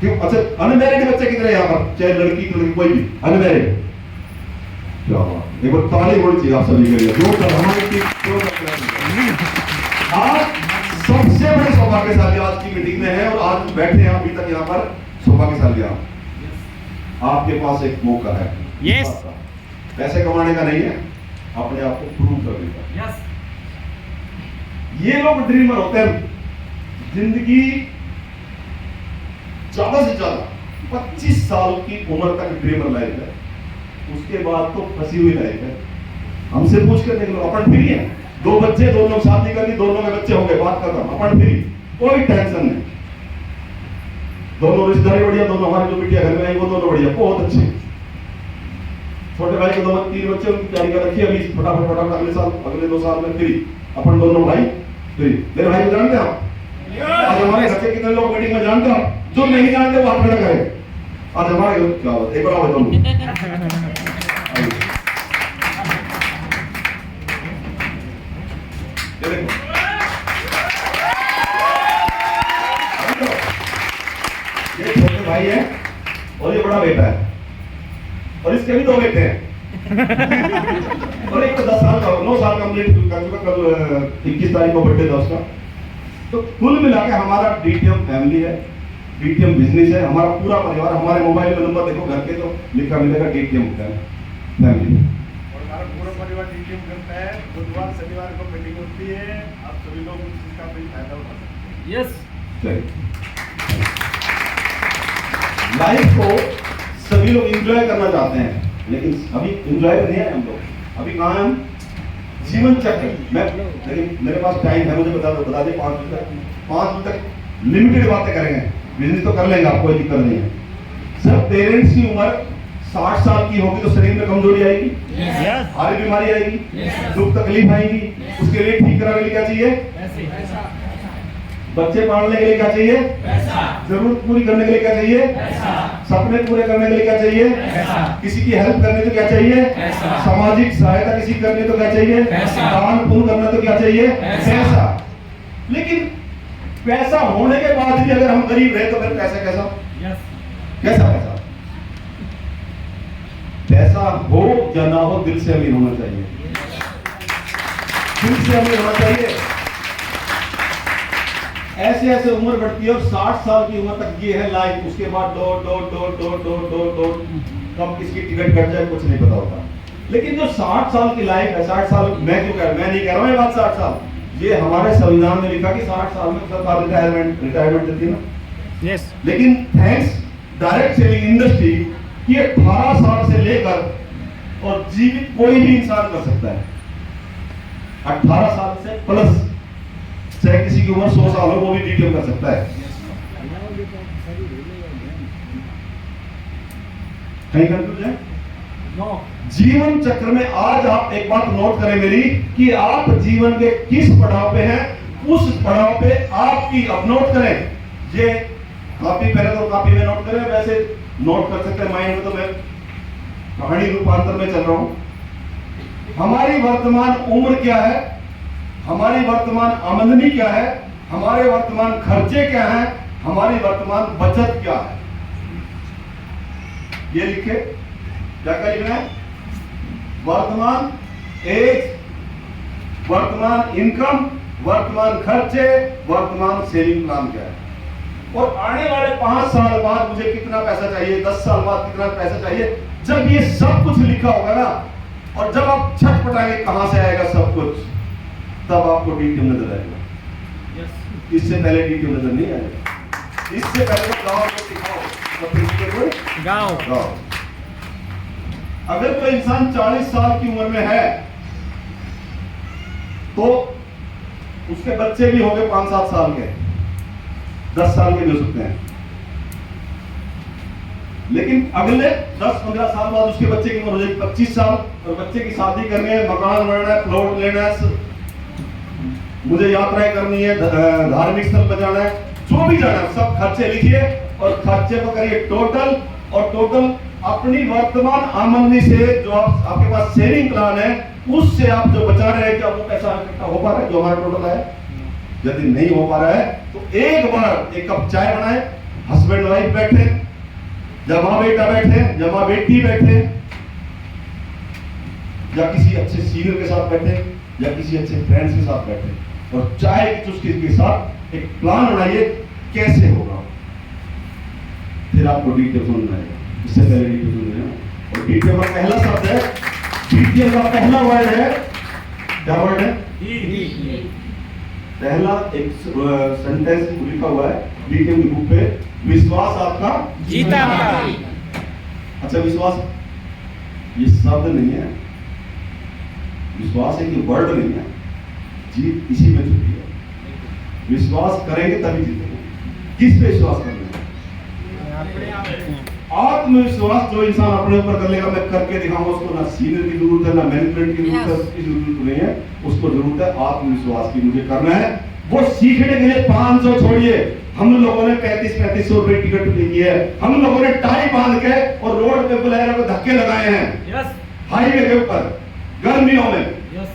क्यों? अच्छा, अनमैरिड बच्चे कितने यहाँ पर, चाहे लड़की कोई भी अनमैरिड? क्या बात, एक बार ताली होनी चाहिए आप सभी के लिए। जो कर हमारी आज सबसे बड़े सौभाग्यशाली आज की मीटिंग में है, और आज बैठे हैं अभी तक यहाँ पर सौभाग्यशाली आप। आपके पास एक मौका है, यस। पैसे कमाने का नहीं है, अपने आप को प्रूव करने का। यस। ये लोग ड्रीमर होते हैं। जिंदगी ज्यादा से ज्यादा 25 साल की उम्र तक ड्रीमर लाइफ है, उसके बाद तो फंसी हुई लाइफ है। हमसे पूछ कर देख लो, अपन फ्री है, 2 बच्चे, दोनों शादी कर ली, दोनों के बच्चे हो गए, बात कर रहा हूं, अपन फ्री, कोई टेंशन नहीं। दोनों रिश्तेदारी बढ़िया, दोनों हमारी जो बिटिया घर में आई वो दोनों बढ़िया, बहुत अच्छे। छोटे भाई को 2-3 बच्चे, उनकी तैयारी कर रखी है, अभी फटाफट अगले साल, अगले 2 साल में फ्री, अपन दोनों भाई फ्री। मेरे भाई को जानते आप? आज हमारे घर के कितने लोग मीटिंग में जानते हो? जो नहीं जानते वो हाथ खड़ा करें। आज हमारे क्या बात, एक बार आओ तुम। ये छोटे भाई है और ये बड़ा बेटा है, और इसके भी 2 बेटे हैं। और एक तो 10 साल का 9 साल कंप्लीट कर चुका, कल 21 तारीख को बर्थडे था उसका। तो कुल मिला के हमारा डीटीएम फैमिली है, डीटीएम बिजनेस है, हमारा पूरा परिवार। हमारे मोबाइल में नंबर देखो घर के तो लिखा मिलेगा डीटीएम फैमिली। और हमारा पूरा परिवार डीटीएम करता है। बुधवार शनिवार को मीटिंग होती है, आप सभी लोग उस चीज का भी फायदा उठा सकते हैं। यस। लाइफ को सभी लोग एंजॉय करना चाहते हैं, लेकिन अभी एंजॉय नहीं है हम लोग। अभी कहाँ हैं हम? जीवन चक्र। मैं लेकिन मेरे पास टाइम है, मुझे बता दे 5 मिनट तक, 5 मिनट तक लिमिटेड बातें करेंगे। बिजनेस तो कर लेंगे, आपको कोई दिक्कत नहीं है। सब पेरेंट्स की उम्र 60 साल की होगी तो शरीर में कमजोरी आएगी, भारी बीमारी आएगी, दुख तकलीफ आएगी। उसके लिए ठीक कराने के लिए क्या चाहिए? बच्चे पालने के लिए क्या चाहिए? जरूरत पूरी करने के लिए क्या चाहिए? सपने पूरे करने के लिए क्या चाहिए? किसी की हेल्प करने तो क्या चाहिए? सामाजिक सहायता किसी करनी तो क्या चाहिए? दान पुण्य करना तो क्या चाहिए? पैसा। लेकिन पैसा होने के बाद भी अगर हम गरीब रहे तो फिर पैसा कैसा? कैसा पैसा? पैसा हो या ना हो, दिल से अमीर होना चाहिए। दिल से अमीर होना चाहिए। ऐसे ऐसे उम्र बढ़ती है और 60 साल की उम्र तक ये है लाइफ। उसके बाद दौड़ कब किसकी टिकट कट जाए कुछ नहीं पता होता। लेकिन जो 60 साल की लाइफ है, 60 साल मैं नहीं कह रहा हूँ ये बात 60 साल, ये हमारे संविधान में लिखा कि 60 साल में सरकार रिटायरमेंट देती है ना। यस। लेकिन थैंक्स डायरेक्ट सेलिंग इंडस्ट्री की 18 साल से लेकर और जीवित कोई भी इंसान कर सकता है। 18 साल से प्लस, चाहे किसी की उम्र 100 साल हो, वो भी डीटीएम कर सकता है। कहीं कंफ्यूज है? जीवन चक्र में आज आप एक बात नोट करें मेरी, कि आप जीवन के किस पड़ाव पे हैं, उस पड़ाव पे आपकी अब नोट करें। ये कॉपी पहले तो कॉपी में नोट करें, वैसे नोट कर सकते हैं माइंड में, तो मैं कहानी रूपांतर में चल रहा हूं। हमारी वर्तमान उम्र क्या है, हमारी वर्तमान आमदनी क्या है, हमारे वर्तमान खर्चे क्या हैं, हमारी वर्तमान बचत क्या है, ये लिखे। क्या क्या लिखना है? वर्तमान एज, वर्तमान इनकम, वर्तमान खर्चे, वर्तमान सेविंग प्लान क्या है, और आने वाले 5 साल बाद मुझे कितना पैसा चाहिए, 10 साल बाद कितना पैसा चाहिए। जब ये सब कुछ लिखा होगा ना, और जब आप छटपटाएंगे कहां से आएगा सब कुछ, तब आपको डीटीएम नजर आएगा। इससे पहले डीटीएम नजर नहीं आएगा। इससे पहले तो गाँव को दिखाओ, गाँव। अगर कोई इंसान 40 साल की उम्र में है तो उसके बच्चे भी होंगे 5-7 साल के, 10 साल के भी हो सकते हैं। लेकिन अगले 10-15 साल बाद उसके बच्चे की उम्र हो जाएगी 25 साल, और बच्चे की शादी करनी है, मकान बनना है, प्लॉट लेना है, मुझे यात्राएं करनी है, धार्मिक स्थल पर जाना है, जो भी जाना है, सब खर्चे लिखिए और खर्चे को करिए टोटल। और टोटल अपनी वर्तमान आमदनी से जो आपके पास सेविंग प्लान है, उससे आप जो बचा रहे हैं, क्या वो पैसा इकट्ठा हो पा रहा है जो हमारा टोटल है? यदि नहीं हो पा रहा है तो एक बार एक कप चाय बनाए, हस्बैंड वाइफ बैठे, या माँ बेटा बैठे, या माँ बेटी बैठे, या किसी अच्छे सीनियर के साथ बैठे, या किसी अच्छे फ्रेंड्स के साथ बैठे, और चाय की चुस्की के साथ एक प्लान बनाइए कैसे होगा, फिर आपको डीटेल समझ आएगा। इससे पहले डीटेल समझ आएगा। और डीटेल का पहला शब्द है, डीटेल का पहला वर्ड है, क्या वर्ड है? पहला एक सेंटेंस लिखा हुआ है डीटीएम की बुक पे, विश्वास आपका जीता आपका। अच्छा, विश्वास ये शब्द नहीं है, विश्वास एक वर्ड नहीं है, जीत इसी में छुपी है। विश्वास करेंगे तभी जीतेंगे। किस पे विश्वास करेंगे? आत्मविश्वास जो इंसान अपने ऊपर कर लेगा, मैं करके दिखाऊंगा, उसको ना सीनियर की जरूरत है, ना मैनेजमेंट की जरूरत है, उसकी जरूरत नहीं है, उसको जरूरत है आत्मविश्वास की। मुझे करना है। वो सीखने के लिए 500 छोड़िए, हम लोगों ने 3500 रुपए टिकट ली है, हम लोगों ने टाई बांध के और रोड पे बुलेरो को धक्के लगाए हैं, हाईवे के ऊपर गर्मियों में।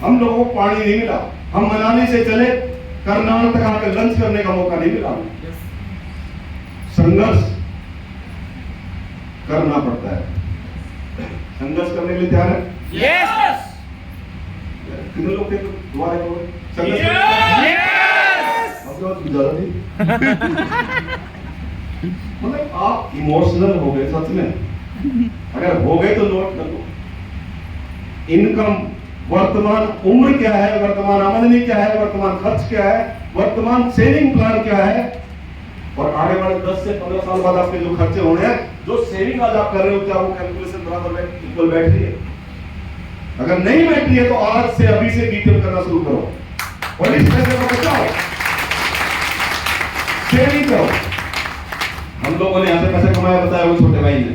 हम लोगों को पानी नहीं मिला, हम मनाली से चले, करनाल तक आकर लंच करने का मौका नहीं मिला। संघर्ष करना पड़ता है। संघर्ष करने के लिए तैयार है? यस कितने लोग थे दोबारा करो संघर्ष करने अब तो ज्यादा नहीं मतलब आप इमोशनल हो गए सच में अगर हो गए तो नोट कर लो इनकम वर्तमान उम्र क्या है वर्तमान आमदनी क्या है वर्तमान खर्च क्या है वर्तमान सेविंग प्लान क्या है और आने वाले 10 से 15 साल बाद आपके जो खर्चे होने हैं जो सेविंग आज आप कर रहे हो क्या वो कैलकुलेशन बराबर इक्वल बैठ रही है अगर नहीं बैठ रही है तो आज से अभी से डिटेल करना शुरू करो और इस पैसे को बचाओ सेविंग करो हम लोगों ने यहाँ से पैसे कमाया बताया वो छोटे भाई ने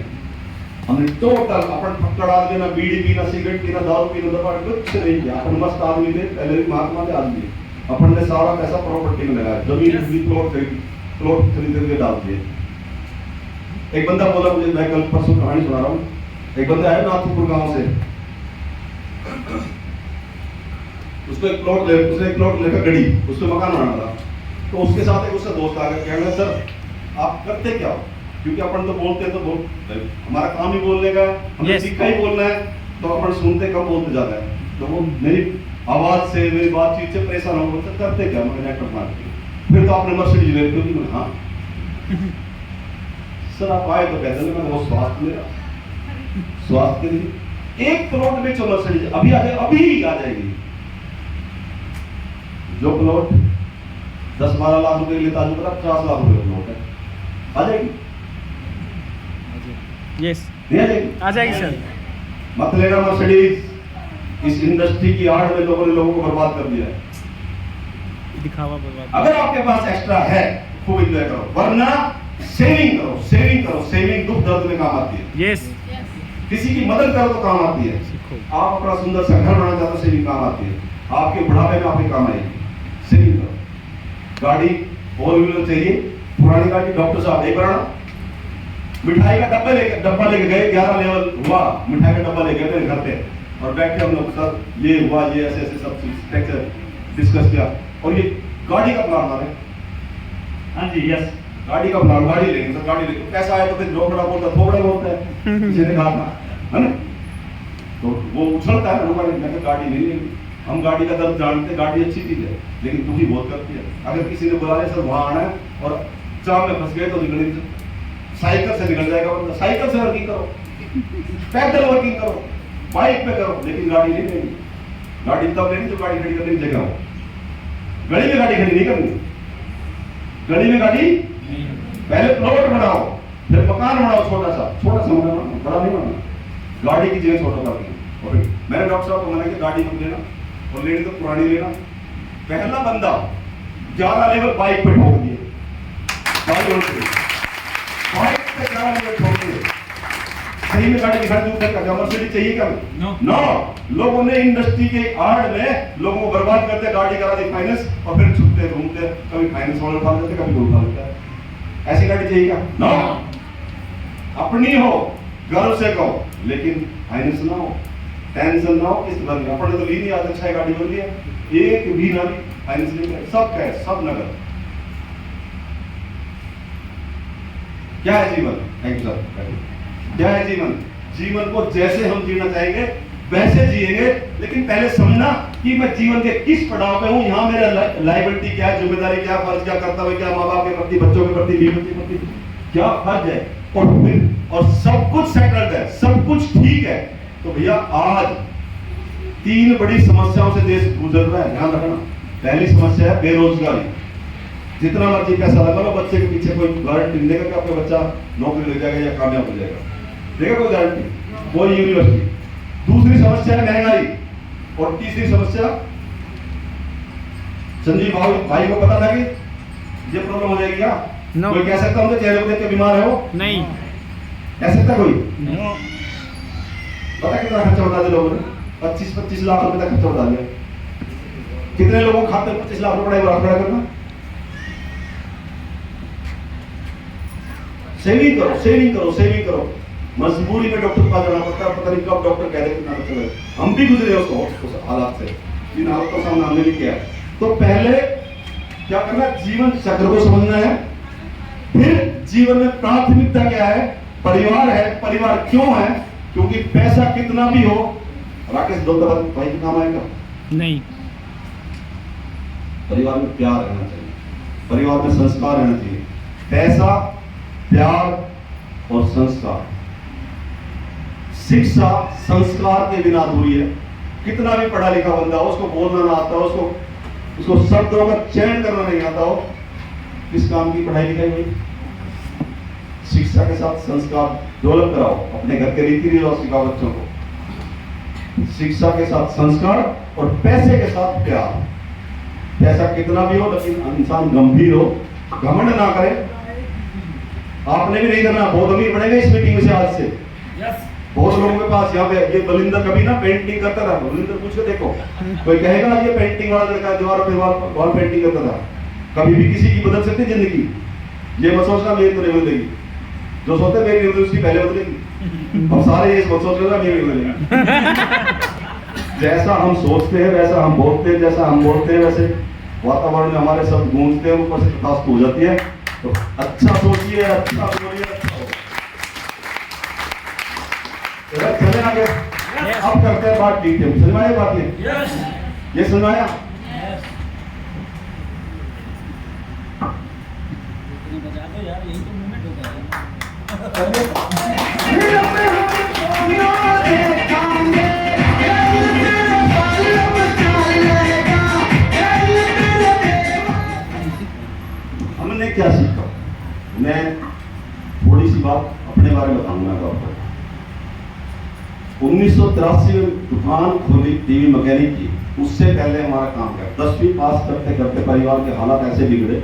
हमने टोटल अपन पकड़ आदमी ना बीड़ी पीना सिगरेट पीना दारू पीना दबा कुछ नहीं किया अपन मस्त आदमी थे पहले भी महात्मा थे आदमी अपन ने सारा पैसा प्रॉपर्टी में लगाया जमीन भी प्लॉट खरीद के डाल दिए एक बंदा बोला मुझे मैं कल परसों कहानी सुना रहा हूँ एक बंदा आया नाथपुर गांव से उसको एक प्लॉट लेकर गड़ी उसको मकान बनाना था तो उसके साथ एक उसका दोस्त आ गया कहने सर आप करते क्या हो क्योंकि अपन तो बोलते तो हमारा काम ही बोलने का हमें सीखा ही बोलना है तो अपन सुनते कम बोलते जाता है तो वो मेरी आवाज से मेरी बातचीत से परेशान हो बोलते करते क्या मैं नेटवर्क मार्केटिंग फिर तो आपने मर्सिडीज ले ली मैं हाँ सर आप आए तो कहते मैं वो स्वास्थ्य मेरा स्वास्थ्य के लिए 1 करोड़ बेचो मर्सिडीज अभी आ जाएगी जो प्लॉट 10-12 लाख रुपए के लिए ताजू करा 50 लाख रुपए प्लॉट है आ जाएगी यस आ जाएगी सर मत लेना मर्सिडीज इस इंडस्ट्री की आड़ में लोगों ने लोगों को बर्बाद कर दिया है दिखावा बर्बाद अगर आपके पास एक्स्ट्रा है खूब एंजॉय करो वरना सेविंग करो सेविंग दुख दर्द में काम आती है यस किसी की मदद करो तो काम आती है आप अपना सुंदर सा घर बनाना चाहते हो सेविंग काम आती है आपके बुढ़ापे में आपके काम आएगी सेविंग करो गाड़ी 4 व्हीलर चाहिए पुरानी गाड़ी डॉक्टर साहब नहीं बनाना मिठाई का डब्बा लेके गए 11 लेवल हुआ मिठाई का डब्बा लेके गए घर पे और बैठ के हम लोग सर ये हुआ ये ऐसे ऐसे सब स्ट्रक्चर डिस्कस किया और ये गाड़ी का प्लान आ रहा है हाँ जी यस गाड़ी का प्लान गाड़ी लेंगे सर गाड़ी लेंगे पैसा आया तो फिर ढोकड़ा बोलता थोड़ा बोलता है किसी ने कहा था है ना तो वो उछलता है गाड़ी मैं गाड़ी नहीं लेंगे हम गाड़ी का दर्द जानते गाड़ी अच्छी चीज है लेकिन दुखी बहुत करती है अगर किसी ने बुला लिया सर वहां आना है और जाम में फंस गए तो निकल साइकिल से निकल जाएगा बंदा साइकिल से वर्किंग करो पैदल वर्किंग करो बाइक पे करो लेकिन गाड़ी नहीं लेनी गाड़ी तब लेनी जो गाड़ी खड़ी करने की जगह हो गली में गाड़ी खड़ी नहीं करनी गली में गाड़ी पहले प्लॉट बनाओ फिर मकान बनाओ छोटा सा बनाओ बड़ा नहीं बनाना गाड़ी की जगह छोटा करनी और मैंने डॉक्टर साहब को मना किया गाड़ी मत लेना और लेनी तो पुरानी लेना पहला बंदा 11 लेवल बाइक पे ठोक दिए बाइक पे 11 लेवल ठोक दिए सही में गाड़ी दिखा दूं क्या मर्सिडीज चाहिए क्या नो लोगों ने इंडस्ट्री के आड़ में लोगों को बर्बाद करते गाड़ी करा दी फाइनेंस और फिर छुपते घूमते कभी फाइनेंस वाले उठा लेते कभी उठा लेता है ऐसी गाड़ी चाहिए क्या नो अपनी हो गर्व से कहो लेकिन फाइनेंस ना हो टेंशन ना हो किस बन गया अपने तो ली नहीं आज अच्छा गाड़ी बन लिया एक भी ना फाइनेंस नहीं करे सब कैश सब नगद क्या है जीवन थैंक यू सर क्या है जीवन जीवन को जैसे हम जीना चाहेंगे वैसे जिएंगे लेकिन पहले समझना कि मैं जीवन के किस पड़ाव पे हूं यहां मेरा लायबिलिटी क्या है जिम्मेदारी क्या फर्ज क्या कर्तव्य क्या माँ बाप के प्रति बच्चों के प्रति बीवी के प्रति क्या फर्ज है और सब कुछ सेटल्ड है सब कुछ ठीक है तो भैया आज 3 बड़ी समस्याओं से देश गुजर रहा है ध्यान रखना पहली समस्या है बेरोजगारी जितना मर्जी पैसा लगा लो बच्चे के पीछे कोई गारंटी नहीं देगा कि आपका बच्चा नौकरी लग जाएगा या कामयाब हो जाएगा देगा कोई गारंटी कोई यूनिवर्सिटी दूसरी समस्या है महंगाई और तीसरी समस्या संजीव भाई को पता था कि ये प्रॉब्लम हो जाएगी क्या कोई कह सकता हूँ चेहरे को देख के बीमार है वो नहीं कह सकता कोई पता कितना खर्चा बता दिया लोगों ने 25-25 लाख रुपए तक खर्चा बता दिया कितने लोगों को खाते 25 लाख रुपए खड़ा करना सेविंग करो मजबूरी में डॉक्टर के पास जाना पड़ता है पता नहीं कब डॉक्टर कह दे कितना खर्चा लगे हम भी गुजरे उस हालात से इन हालत का सामना हमने भी किया तो पहले क्या करना जीवन चक्र को समझना है फिर जीवन में प्राथमिकता क्या है परिवार क्यों है क्योंकि पैसा कितना भी हो, राकेश दौलताबाद भाई के काम आएगा? नहीं। परिवार में प्यार रहना चाहिए, परिवार में संस्कार रहना चाहिए। पैसा, प्यार और संस्कार, शिक्षा संस्कार के बिना अधूरी है। कितना भी पढ़ा लिखा बंदा हो, उसको बोलना ना आता हो, उसको शब्दों का चयन करना नहीं आता हो, किस काम की पढ़ाई लिखाई हुई? शिक्षा के साथ संस्कार डेवलप कराओ, अपने घर के रीति रिवाज सिखाओ बच्चों को। शिक्षा के साथ संस्कार और पैसे के साथ प्यार। पैसा कितना भी हो लेकिन इंसान गंभीर हो, घमंड ना करे। आपने भी नहीं करना, बहुत अमीर बनेंगे इस मीटिंग में से आज से। बहुत लोगों के पास यहाँ पे ये बलिंदर कभी ना पेंटिंग करता रहा, बलिंदर पूछ के देखो, कोई कहेगा ये पेंटिंग वाला लड़का दीवार पे वॉल पेंटिंग करता था। कभी भी किसी की बदल सकती जिंदगी, ये मत सोचना मेरी तो नहीं बदलेगी। जो सोचते मेरी नहीं बदलेगी उसकी पहले बदलेगी। अब सारे ये सोच रहे मेरी नहीं बदलेगी। जैसा हम सोचते हैं वैसा हम बोलते हैं, जैसा हम बोलते हैं वैसे वातावरण में हमारे शब्द गूंजते हैं, ऊपर से तथास्तु हो जाती है। तो अच्छा सोचिए, अच्छा बोलिए, अच्छा हो। चले आगे। अब करते हैं बात डिटेल। समझ में आई बात? ये समझ में आया? हमने क्या सीखा? मैं थोड़ी सी बात अपने बारे में बताऊंगा आपको। 1983 में दुकान खोली टीवी मैकेनिक की, उससे पहले हमारा काम क्या, 10वीं पास करते करते परिवार के हालात ऐसे बिगड़े।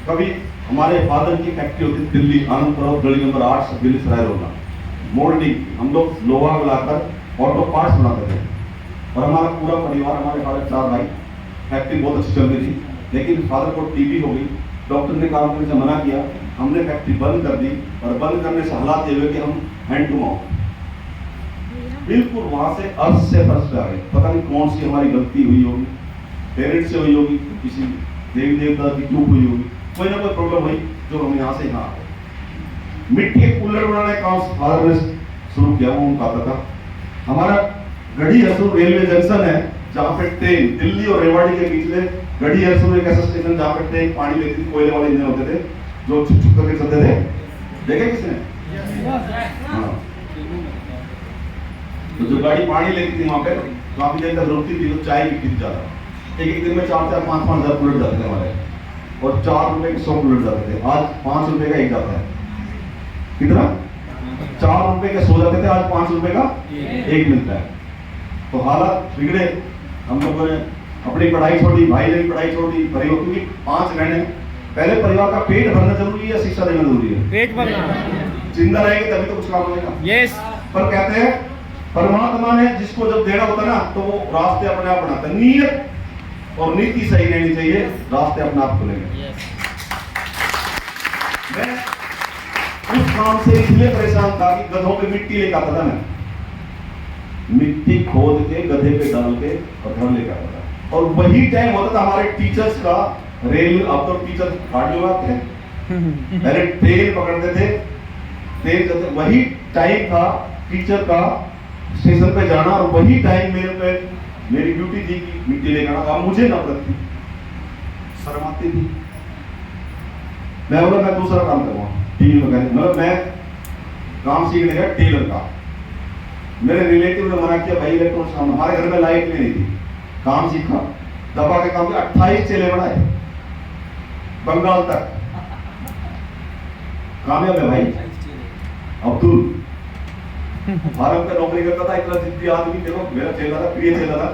कभी हमारे फादर की फैक्ट्री होती दिल्ली आनंदपुर गली नंबर 8 से दिल्ली सराय रोडा, मोल्डिंग। हम लोग लोहा मिलाकर ऑटो पार्ट्स बनाते थे और हमारा पूरा परिवार, हमारे फादर 4 भाई। फैक्ट्री बहुत अच्छी चल रही थी, लेकिन फादर को टीबी हो गई। डॉक्टर ने काम करने से मना किया, हमने फैक्ट्री बंद कर दी। और बंद करने से हालात ये हुए कि हम हैंड टू माउथ, बिल्कुल वहां से अर्थ से फर्श पे आ गए। पता नहीं कौन सी हमारी गलती हुई होगी, पेरेंट्स से हुई होगी, किसी देवी देवता की चूक हुई होगी, कोई ना कोई प्रॉब्लम हुई जो हम यहाँ से यहाँ आ गए। मिट्टी के कूलर बनाने का काम फादर ने शुरू किया, वो उनका आता था। हमारा गढ़ी हरसुर रेलवे जंक्शन है, जहाँ पे ट्रेन दिल्ली और रेवाड़ी के बीच में गढ़ी हरसुर एक ऐसा स्टेशन जहाँ पे ट्रेन पानी लेती थी, कोयले वाले इंजन होते थे जो छुक छुक करके चलते थे। देखे किसने? हाँ। तो जो गाड़ी पानी लेती थी वहाँ पे काफी देर तक रुकती थी, तो चाय बिकती थी ज्यादा। एक दिन में 4-4, 5-5 हजार बुलेट जाते थे हमारे, और 4 रुपए के 100 बुलेट जाते थे। आज 5 रुपए का एक जाता है। कितना? 4 रुपए के 100 जाते थे, आज 5 रुपए का एक मिलता है। तो हालात बिगड़े। हम लोगों ने अपनी पढ़ाई छोड़ी, भाई ने भी पढ़ाई छोड़ी, परिवार, क्योंकि 5 रहने। पहले परिवार का पेट भरना जरूरी है, शिक्षा देना जरूरी है। पेट भरना, जिंदा रहेंगे तभी तो कुछ काम होगा। यस। पर कहते हैं परमात्मा ने जिसको जब देना होता ना, तो वो रास्ते अपने आप बनाता है। नीयत और नीति सही रहनी चाहिए, रास्ते अपने आप खुलेंगे। मैं उस काम से इसलिए परेशान था कि गधों पे मिट्टी लेकर आता था। मैं मिट्टी खोद के गधे पे डाल के और घर लेकर आता था। और वही टाइम होता था हमारे टीचर्स का रेल। अब तो टीचर गाड़ी लगाते हैं, पहले ट्रेन पकड़ते थे, ट्रेन चलते। वही टाइम था टीचर का स्टेशन पे जाना, और वही टाइम मेरे पे मेरी ड्यूटी थी कि मिट्टी लेकर आना। अब मुझे नफरत थी, शर्म आती थी। मैं बोला मैं दूसरा काम करूँगा, टीवी मैकेनिक। मतलब मैं काम सीखने का टेलर का। मेरे रिलेटिव ने मना किया, भाई इलेक्ट्रॉनिक्स काम। हमारे घर में लाइट भी नहीं थी। काम सीखा, दबा के काम किया, 28 चेले बढ़ाए बंगाल तक। कामयाब है भाई। अब्दुल भारत में नौकरी करता था, इतना जिद्दी आदमी। देखो मेरा चेला था, प्रिय चेला था।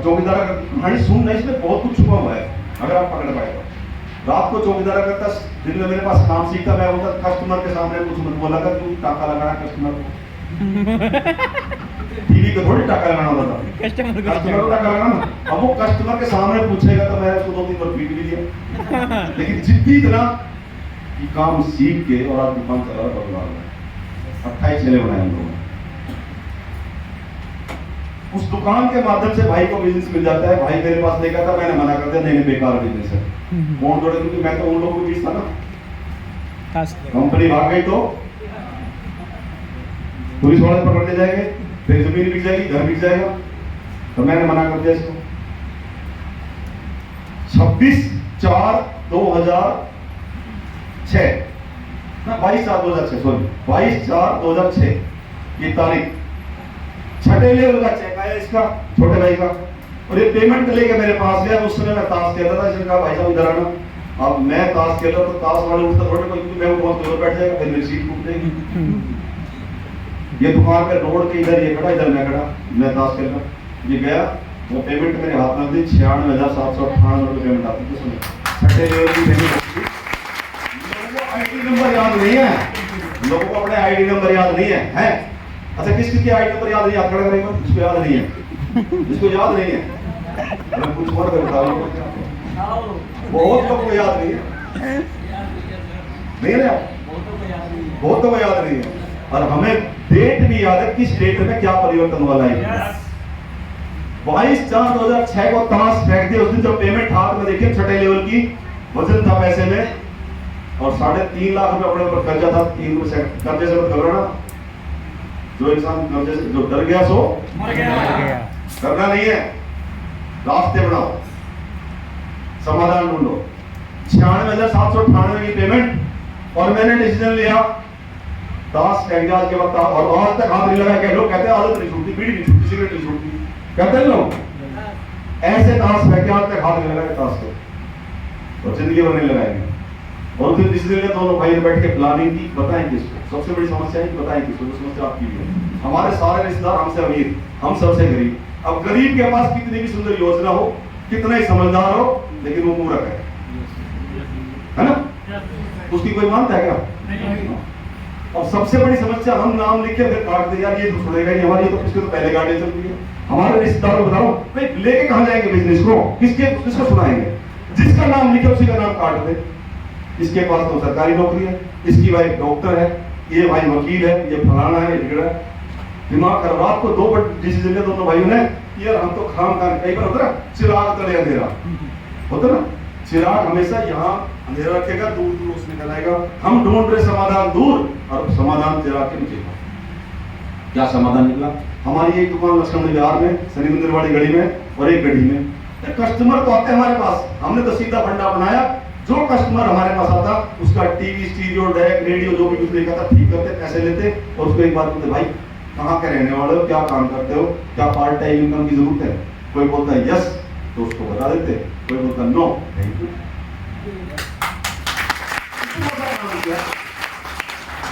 चौकीदारा कहानी सुनना, इसमें बहुत कुछ छुपा हुआ है अगर आप पकड़ पाए तो। रात को चौकीदारा करता, दिन में मेरे पास काम सीखता। मैं बोलता कस्टमर के सामने कुछ मत बोला कर, तू टाका लगाना कस्टमर को। टीवी को थोड़ी टाका लगाना होता था, कस्टमर को टाका लगाना। अब वो कस्टमर के सामने पूछेगा तो मैं उसको 2-3 बार पीट भी दिया। लेकिन जिद्दी इतना कि काम सीख के और आज दुकान चला रहा परिवार में। 28 चेले बनाए हम लोगों ने। उस दुकान के माध्यम से भाई को बिजनेस मिल जाता है। भाई मेरे पास लेकर था, मैंने मना कर दिया, नहीं बेकार बिजनेस है, कौन जोड़े, क्योंकि मैं तो उन लोगों को बीच था ना। कंपनी भाग गई तो पुलिस वाले पकड़ ले जाएंगे, फिर जमीन बिक जाएगी, घर बिक जाएगा। तो मैंने मना कर दिया इसको। 26/4/2006 ना 22/4/2006 सॉरी 22/4/2006 ये तारीख, छठे लेवल का चेक आया इसका, छोटे भाई का, और ये पेमेंट लेके मेरे पास गया। उस समय मैं ताश खेलता था, इसने कहा भाई साहब इधर आना। अब मैं ताश खेलता तो ताश वाले उठता थोड़े कोई, क्योंकि मैं बहुत दूर बैठ जाएगा, फिर मेरी सीट टूट जाएगी। ये दुकान पे रोड के इधर ये खड़ा, इधर मैं खड़ा, मैं ताश खेल रहा। ये गया, वो पेमेंट मेरे हाथ में दी, 96,758 रुपये पेमेंट आती थी उसमें, छठे लेवल की पेमेंट होती थी। लोगों को आईडी नंबर याद नहीं है, लोगों को अपने आईडी नंबर याद नहीं है, हैं? अच्छा किस किस की आईडी नंबर याद नहीं, हाथ खड़ा करेगा, जिसको याद नहीं है, जिसको याद नहीं है, मैं कुछ और करता हूँ, बहुत लोगों को याद नहीं है, नहीं है, बहुतों को याद नहीं है। और हमें डेट भी याद है, किस डेट में क्या परिवर्तन वाला है। 22/4/2006 को ताश फेंक दिया उस दिन, जब पेमेंट हाथ में देखिए, छठे लेवल की वजन था पैसे में, और 3.5 लाख रुपए अपने ऊपर कर्जा था। 3% कर्जे से मत घबराना, जो इंसान कर्जे से जो डर गया सो मर गया, करना नहीं है, रास्ते बनाओ, समाधान ढूंढो। 96,798 की पेमेंट, और मैंने डिसीजन लिया ताश फेंक दिया के बाद, और आज तक हाथ नहीं लगाया। लोग कहते हैं आदत नहीं छूटती, बीड़ी नहीं छूटती, सिगरेट नहीं छूटती, कहते हैं लोग, ऐसे ताश फेंके आज तक हाथ नहीं लगाया ताश को, और जिंदगी भर नहीं लगाएंगे। और फिर डिसीजन लिया, दोनों भाई ने बैठ के प्लानिंग की, बताएं किसको, सबसे बड़ी समस्या है कि बताएं किसको, समस्या आपकी है। हमारे सारे रिश्तेदार हमसे अमीर, हम सबसे गरीब। अब गरीब के पास कितनी भी सुंदर योजना हो, कितना ही समझदार हो, लेकिन वो मूर्ख है ना? उसकी कोई मानता है क्या? और सबसे बड़ी समस्या, हम नाम लिख के फिर काट दे, यार ये तो सुनेगा ही हमारी, ये तो किसके तो पहले गाड़ी चल रही है। हमारे रिश्तेदारों को बताओ भाई, लेके कहां जाएंगे बिजनेस को, किसको सुनाएंगे? जिसका नाम लिखे उसी का नाम काट दे। इसके पास तो सरकारी नौकरी है, इसकी वाइफ डॉक्टर है, ये भाई वकील है, ये फलाना है, ये ढिगड़ा है। दिमाग कर, रात को 2 डिसीजन लिया दोनों भाइयों ने, यार हम तो खाम खान, कई बार होता ना चिराग तले अंधेरा होता ना, चिराग हमेशा यहाँ अंधेरा रखेगा, दूर दूर उसमें जलाएगा। हम ढूंढ रहे समाधान दूर, और समाधान चिराग के नीचे। क्या समाधान निकला? हमारी एक दुकान लक्ष्मण विहार में, शनि मंदिर वाली गली में, और एक गढ़ी में। कस्टमर तो आते हमारे पास, हमने तो सीधा फंडा बनाया, जो कस्टमर हमारे पास आता उसका टीवी, स्टीरियो, डेक, रेडियो जो भी कुछ देखा था ठीक करते, पैसे लेते, और उसको एक बात बोलते, भाई कहाँ के रहने वाले हो, क्या काम करते हो, क्या पार्ट टाइम इनकम की जरूरत है? कोई बोलता है यस, तो उसको बता देते, कोई बोलता नो, थैंक यू।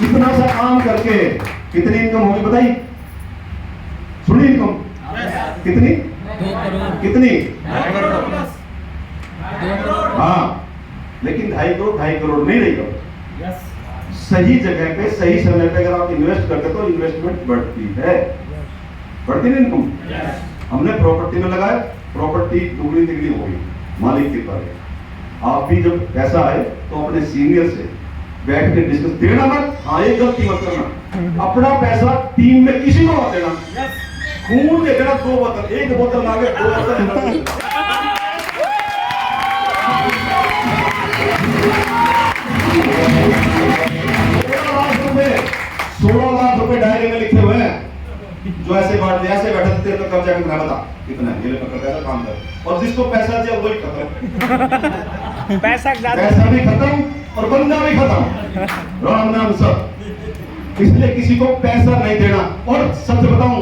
इतना सा काम करके कितनी इनकम होगी बताइए? सुनी इनकम कितनी? 2 करोड़। कितनी? 2 करोड़। हाँ, लेकिन 2.5 करोड़ नहीं रहेगा। सही जगह पे सही समय पे अगर आप इन्वेस्ट करते तो इन्वेस्टमेंट बढ़ती है, बढ़ती नहीं इनकम। हमने प्रॉपर्टी में लगाया, प्रॉपर्टी दुगनी तिगनी हो गई, मालिक की तरह। आप भी जब पैसा आए तो अपने सीनियर से बैठ के डिस्कस, देना मत, हाँ एक गलती मत करना, अपना पैसा टीम में किसी को मत देना, खून दे देना। 2 बोतल, 1 बोतल मांगे 2 बोतल। 16 लाख रुपए डायरी में लिखे हुए हैं, जो ऐसे बांट दिया, ऐसे बैठा तेरे को कर्जा कितना बता, कितना है, ये ले पकड़ पैसा काम कर, और जिसको पैसा दिया वही खत्म। पैसा भी खत्म और बंदा भी खत्म, राम नाम सब। इसलिए किसी को पैसा नहीं देना। और सच बताऊं,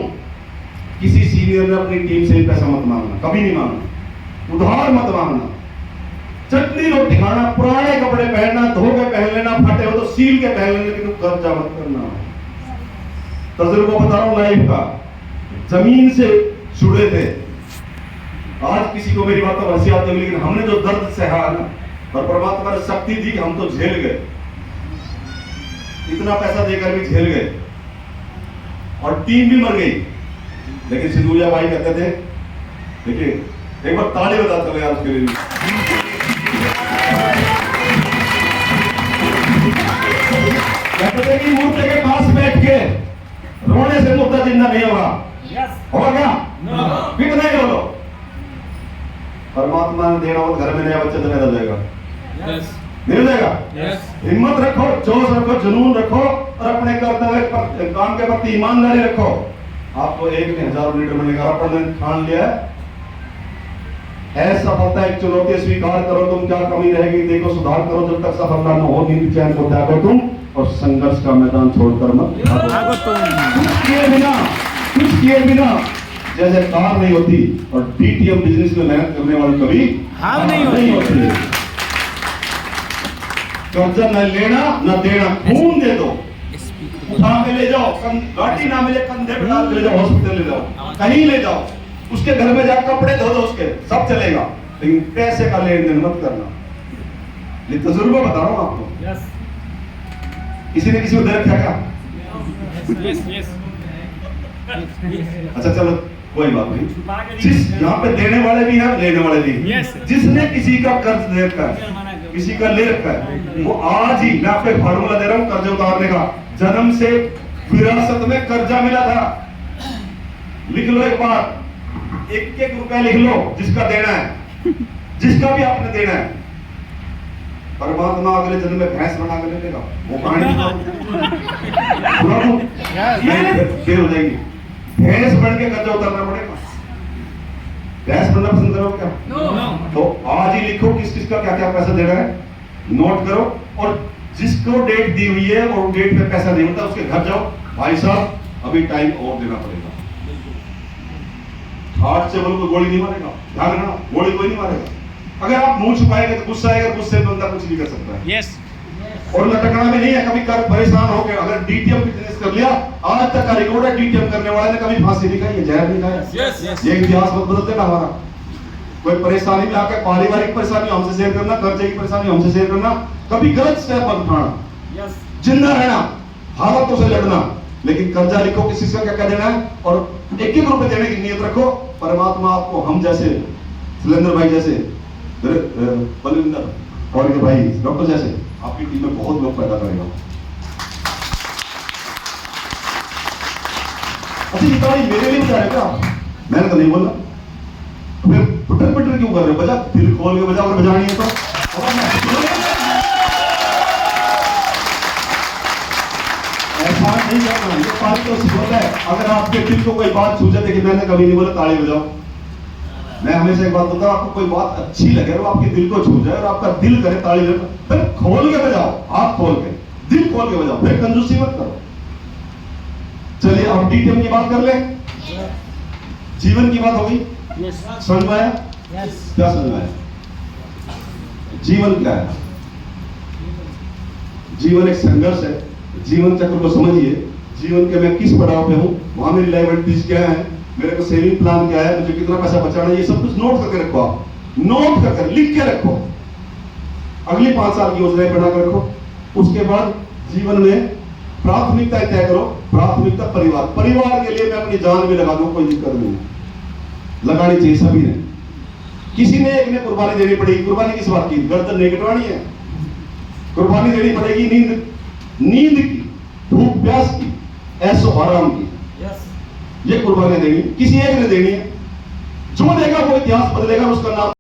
किसी सीनियर ने अपनी टीम से भी पैसा मत मांगना, कभी नहीं मांगना, उधार मत मांगना। चटनी रोटी खाना, पुराने कपड़े पहनना, धो के पहन लेना, फटे हो तो सील के पहन लेना, लेकिन कर्जा मत करना। तजुर्बा बता रहा हूं लाइफ का, जमीन से जुड़े थे। आज किसी को मेरी बात तो हंसी आती है, लेकिन हमने जो दर्द सहा ना, और परमात्मा ने शक्ति दी कि हम तो झेल गए, इतना पैसा देकर भी झेल गए, और टीम भी मर गई। लेकिन सिंधुजा भाई कहते थे, देखिए एक बार ताली बजा चले यार उसके लिए। कहते थे कि मूर्ति के पास बैठ के रोने से मुर्दा जिंदा नहीं होगा। होगा क्या? कितना ही बोलो, परमात्मा ने देना हो घर में नया बच्चा जन्म जाएगा। नहीं हो जाएगा? यस हिम्मत रखो, जोश रखो, जुनून रखो और अपने कर्तव्य पर, काम के प्रति ईमानदारी रखो। आपको एक नहीं 1000 लीटर बनेगा, आपने ठान लिया है। सफलता एक चुनौती स्वीकार करो, तुम क्या कमी रहेगी देखो, सुधार करो। जब तक सफलता न हो नींद चैन को त्यागो तुम, और संघर्ष का मैदान छोड़कर मत भागो तुम। कुछ किए बिना जैसे कार नहीं होती, और डीटीएम बिजनेस में मेहनत करने वाले कभी हार नहीं होती। कर्जा न लेना न देना, खून दे दो, उठा के ले जाओ, गाड़ी ना मिले कंधे पे डाल के ले जाओ, हॉस्पिटल ले जाओ, कहीं ले जाओ, उसके घर में जाकर कपड़े धो दो, उसके सब चलेगा, लेकिन पैसे का लेन देन मत करना। ये तजुर्बा बता रहा हूं आपको। यस किसी ने किसी को दे रखा क्या? यस यस अच्छा चलो कोई बात नहीं। जिस यहाँ पे देने वाले भी हैं, लेने वाले भी हैं। Yes. जिसने किसी का कर्ज दे रखा है, किसी का ले रखा है, वो आज ही, मैं आपको फार्मूला दे रहा हूँ कर्ज उतारने का। जन्म से विरासत में कर्जा मिला था, लिख लो एक बार, 1-1 रुपया लिख लो जिसका देना है, जिसका भी आपने देना है। परमात्मा अगले जन्म में भैंस बना कर ले लेगा, वो कहानी फिर हो जाएगी। भैंस बन के कर्जा उतारना पड़ेगा। भैंस बनना पसंद करो क्या? तो आज ही लिखो किस किस का क्या क्या पैसा देना है, नोट करो, और जिसको डेट दी हुई है और डेट पे पैसा नहीं होता उसके घर जाओ, भाई साहब अभी टाइम और देना पड़ेगा। हार्ट से बोलो गोली नहीं मारेगा, ध्यान रखना, गोली कोई नहीं मारेगा। अगर आप मुंह छुपाएंगे तो गुस्सा आएगा, गुस्से में बंदा कुछ नहीं कर सकता है। यस और लटकना भी नहीं है, कभी कर परेशान हो गए। अगर डीटीएम बिजनेस कर लिया, आज तक का रिकॉर्ड है, डीटीएम करने वाले ने कभी फांसी नहीं खाई है, जहर नहीं खाया। यस यस ये इतिहास मत बदल देना हमारा। कोई परेशानी में आकर पारिवारिक परेशानी हमसे शेयर करना, कर्जे की परेशानी हमसे शेयर करना, कभी गलत स्टेप मत उठाना। यस जिंदा रहना, हालातों से लड़ना, लेकिन कर्जा लिखो किसी का क्या क्या देना है, और 1-1 रुपए देने की नियत रखो। परमात्मा आपको हम जैसे सुरेंद्र भाई जैसे, बलविंदर और के भाई डॉक्टर जैसे आपकी टीम में बहुत लोग पैदा करेगा। अच्छा ये ताली मेरे लिए बजा रहे क्या? मैंने तो नहीं बोला, फिर पुटर पुटर क्यों कर रहे हो? बजा, दिल खोल के बजा, अगर बजानी है तो। ऐसा नहीं करना, ये बात तो सिखाता है। अगर आपके दिल को कोई बात छू जाए, देखिए मैंने कभी नहीं बोला ताली बजाओ। मैं हमेशा एक बात बताता हूं, आपको कोई बात अच्छी लगे और आपके दिल को छू जाए और आपका दिल करे ताली बजाओ, फिर खोल के बजाओ, हाथ खोल के, दिल खोल के बजाओ, फिर कंजूसी मत करो। चलिए अब डीटीएम की बात कर ले, जीवन की बात होगी। समझ में आया? क्या समझ में आया? जीवन क्या है? जीवन एक संघर्ष है। जीवन चक्र को समझिए, जीवन के मैं किस पड़ाव पे हूँ, वहां मेरी लायबिलिटीज क्या है, मेरे को सेविंग प्लान क्या है, मुझे कितना पैसा बचाना है, ये सब कुछ नोट करके रखो। आप नोट करके लिख के रखो, अगली 5 साल की योजनाएं बना कर रखो। उसके बाद जीवन में प्राथमिकता तय करो। प्राथमिकता परिवार, परिवार के लिए मैं अपनी जान भी लगा दूं, कोई दिक्कत नहीं, लगानी चाहिए सभी ने। किसी ने एक ने कुर्बानी देनी पड़ेगी। कुर्बानी किस बात की? गर्दन नहीं कटवानी है, कुर्बानी देनी पड़ेगी नींद की, भूख प्यास की, ऐशो आराम की। ये कुर्बानी देनी किसी एक ने देनी है। जो देगा वो इतिहास बदलेगा, उसका नाम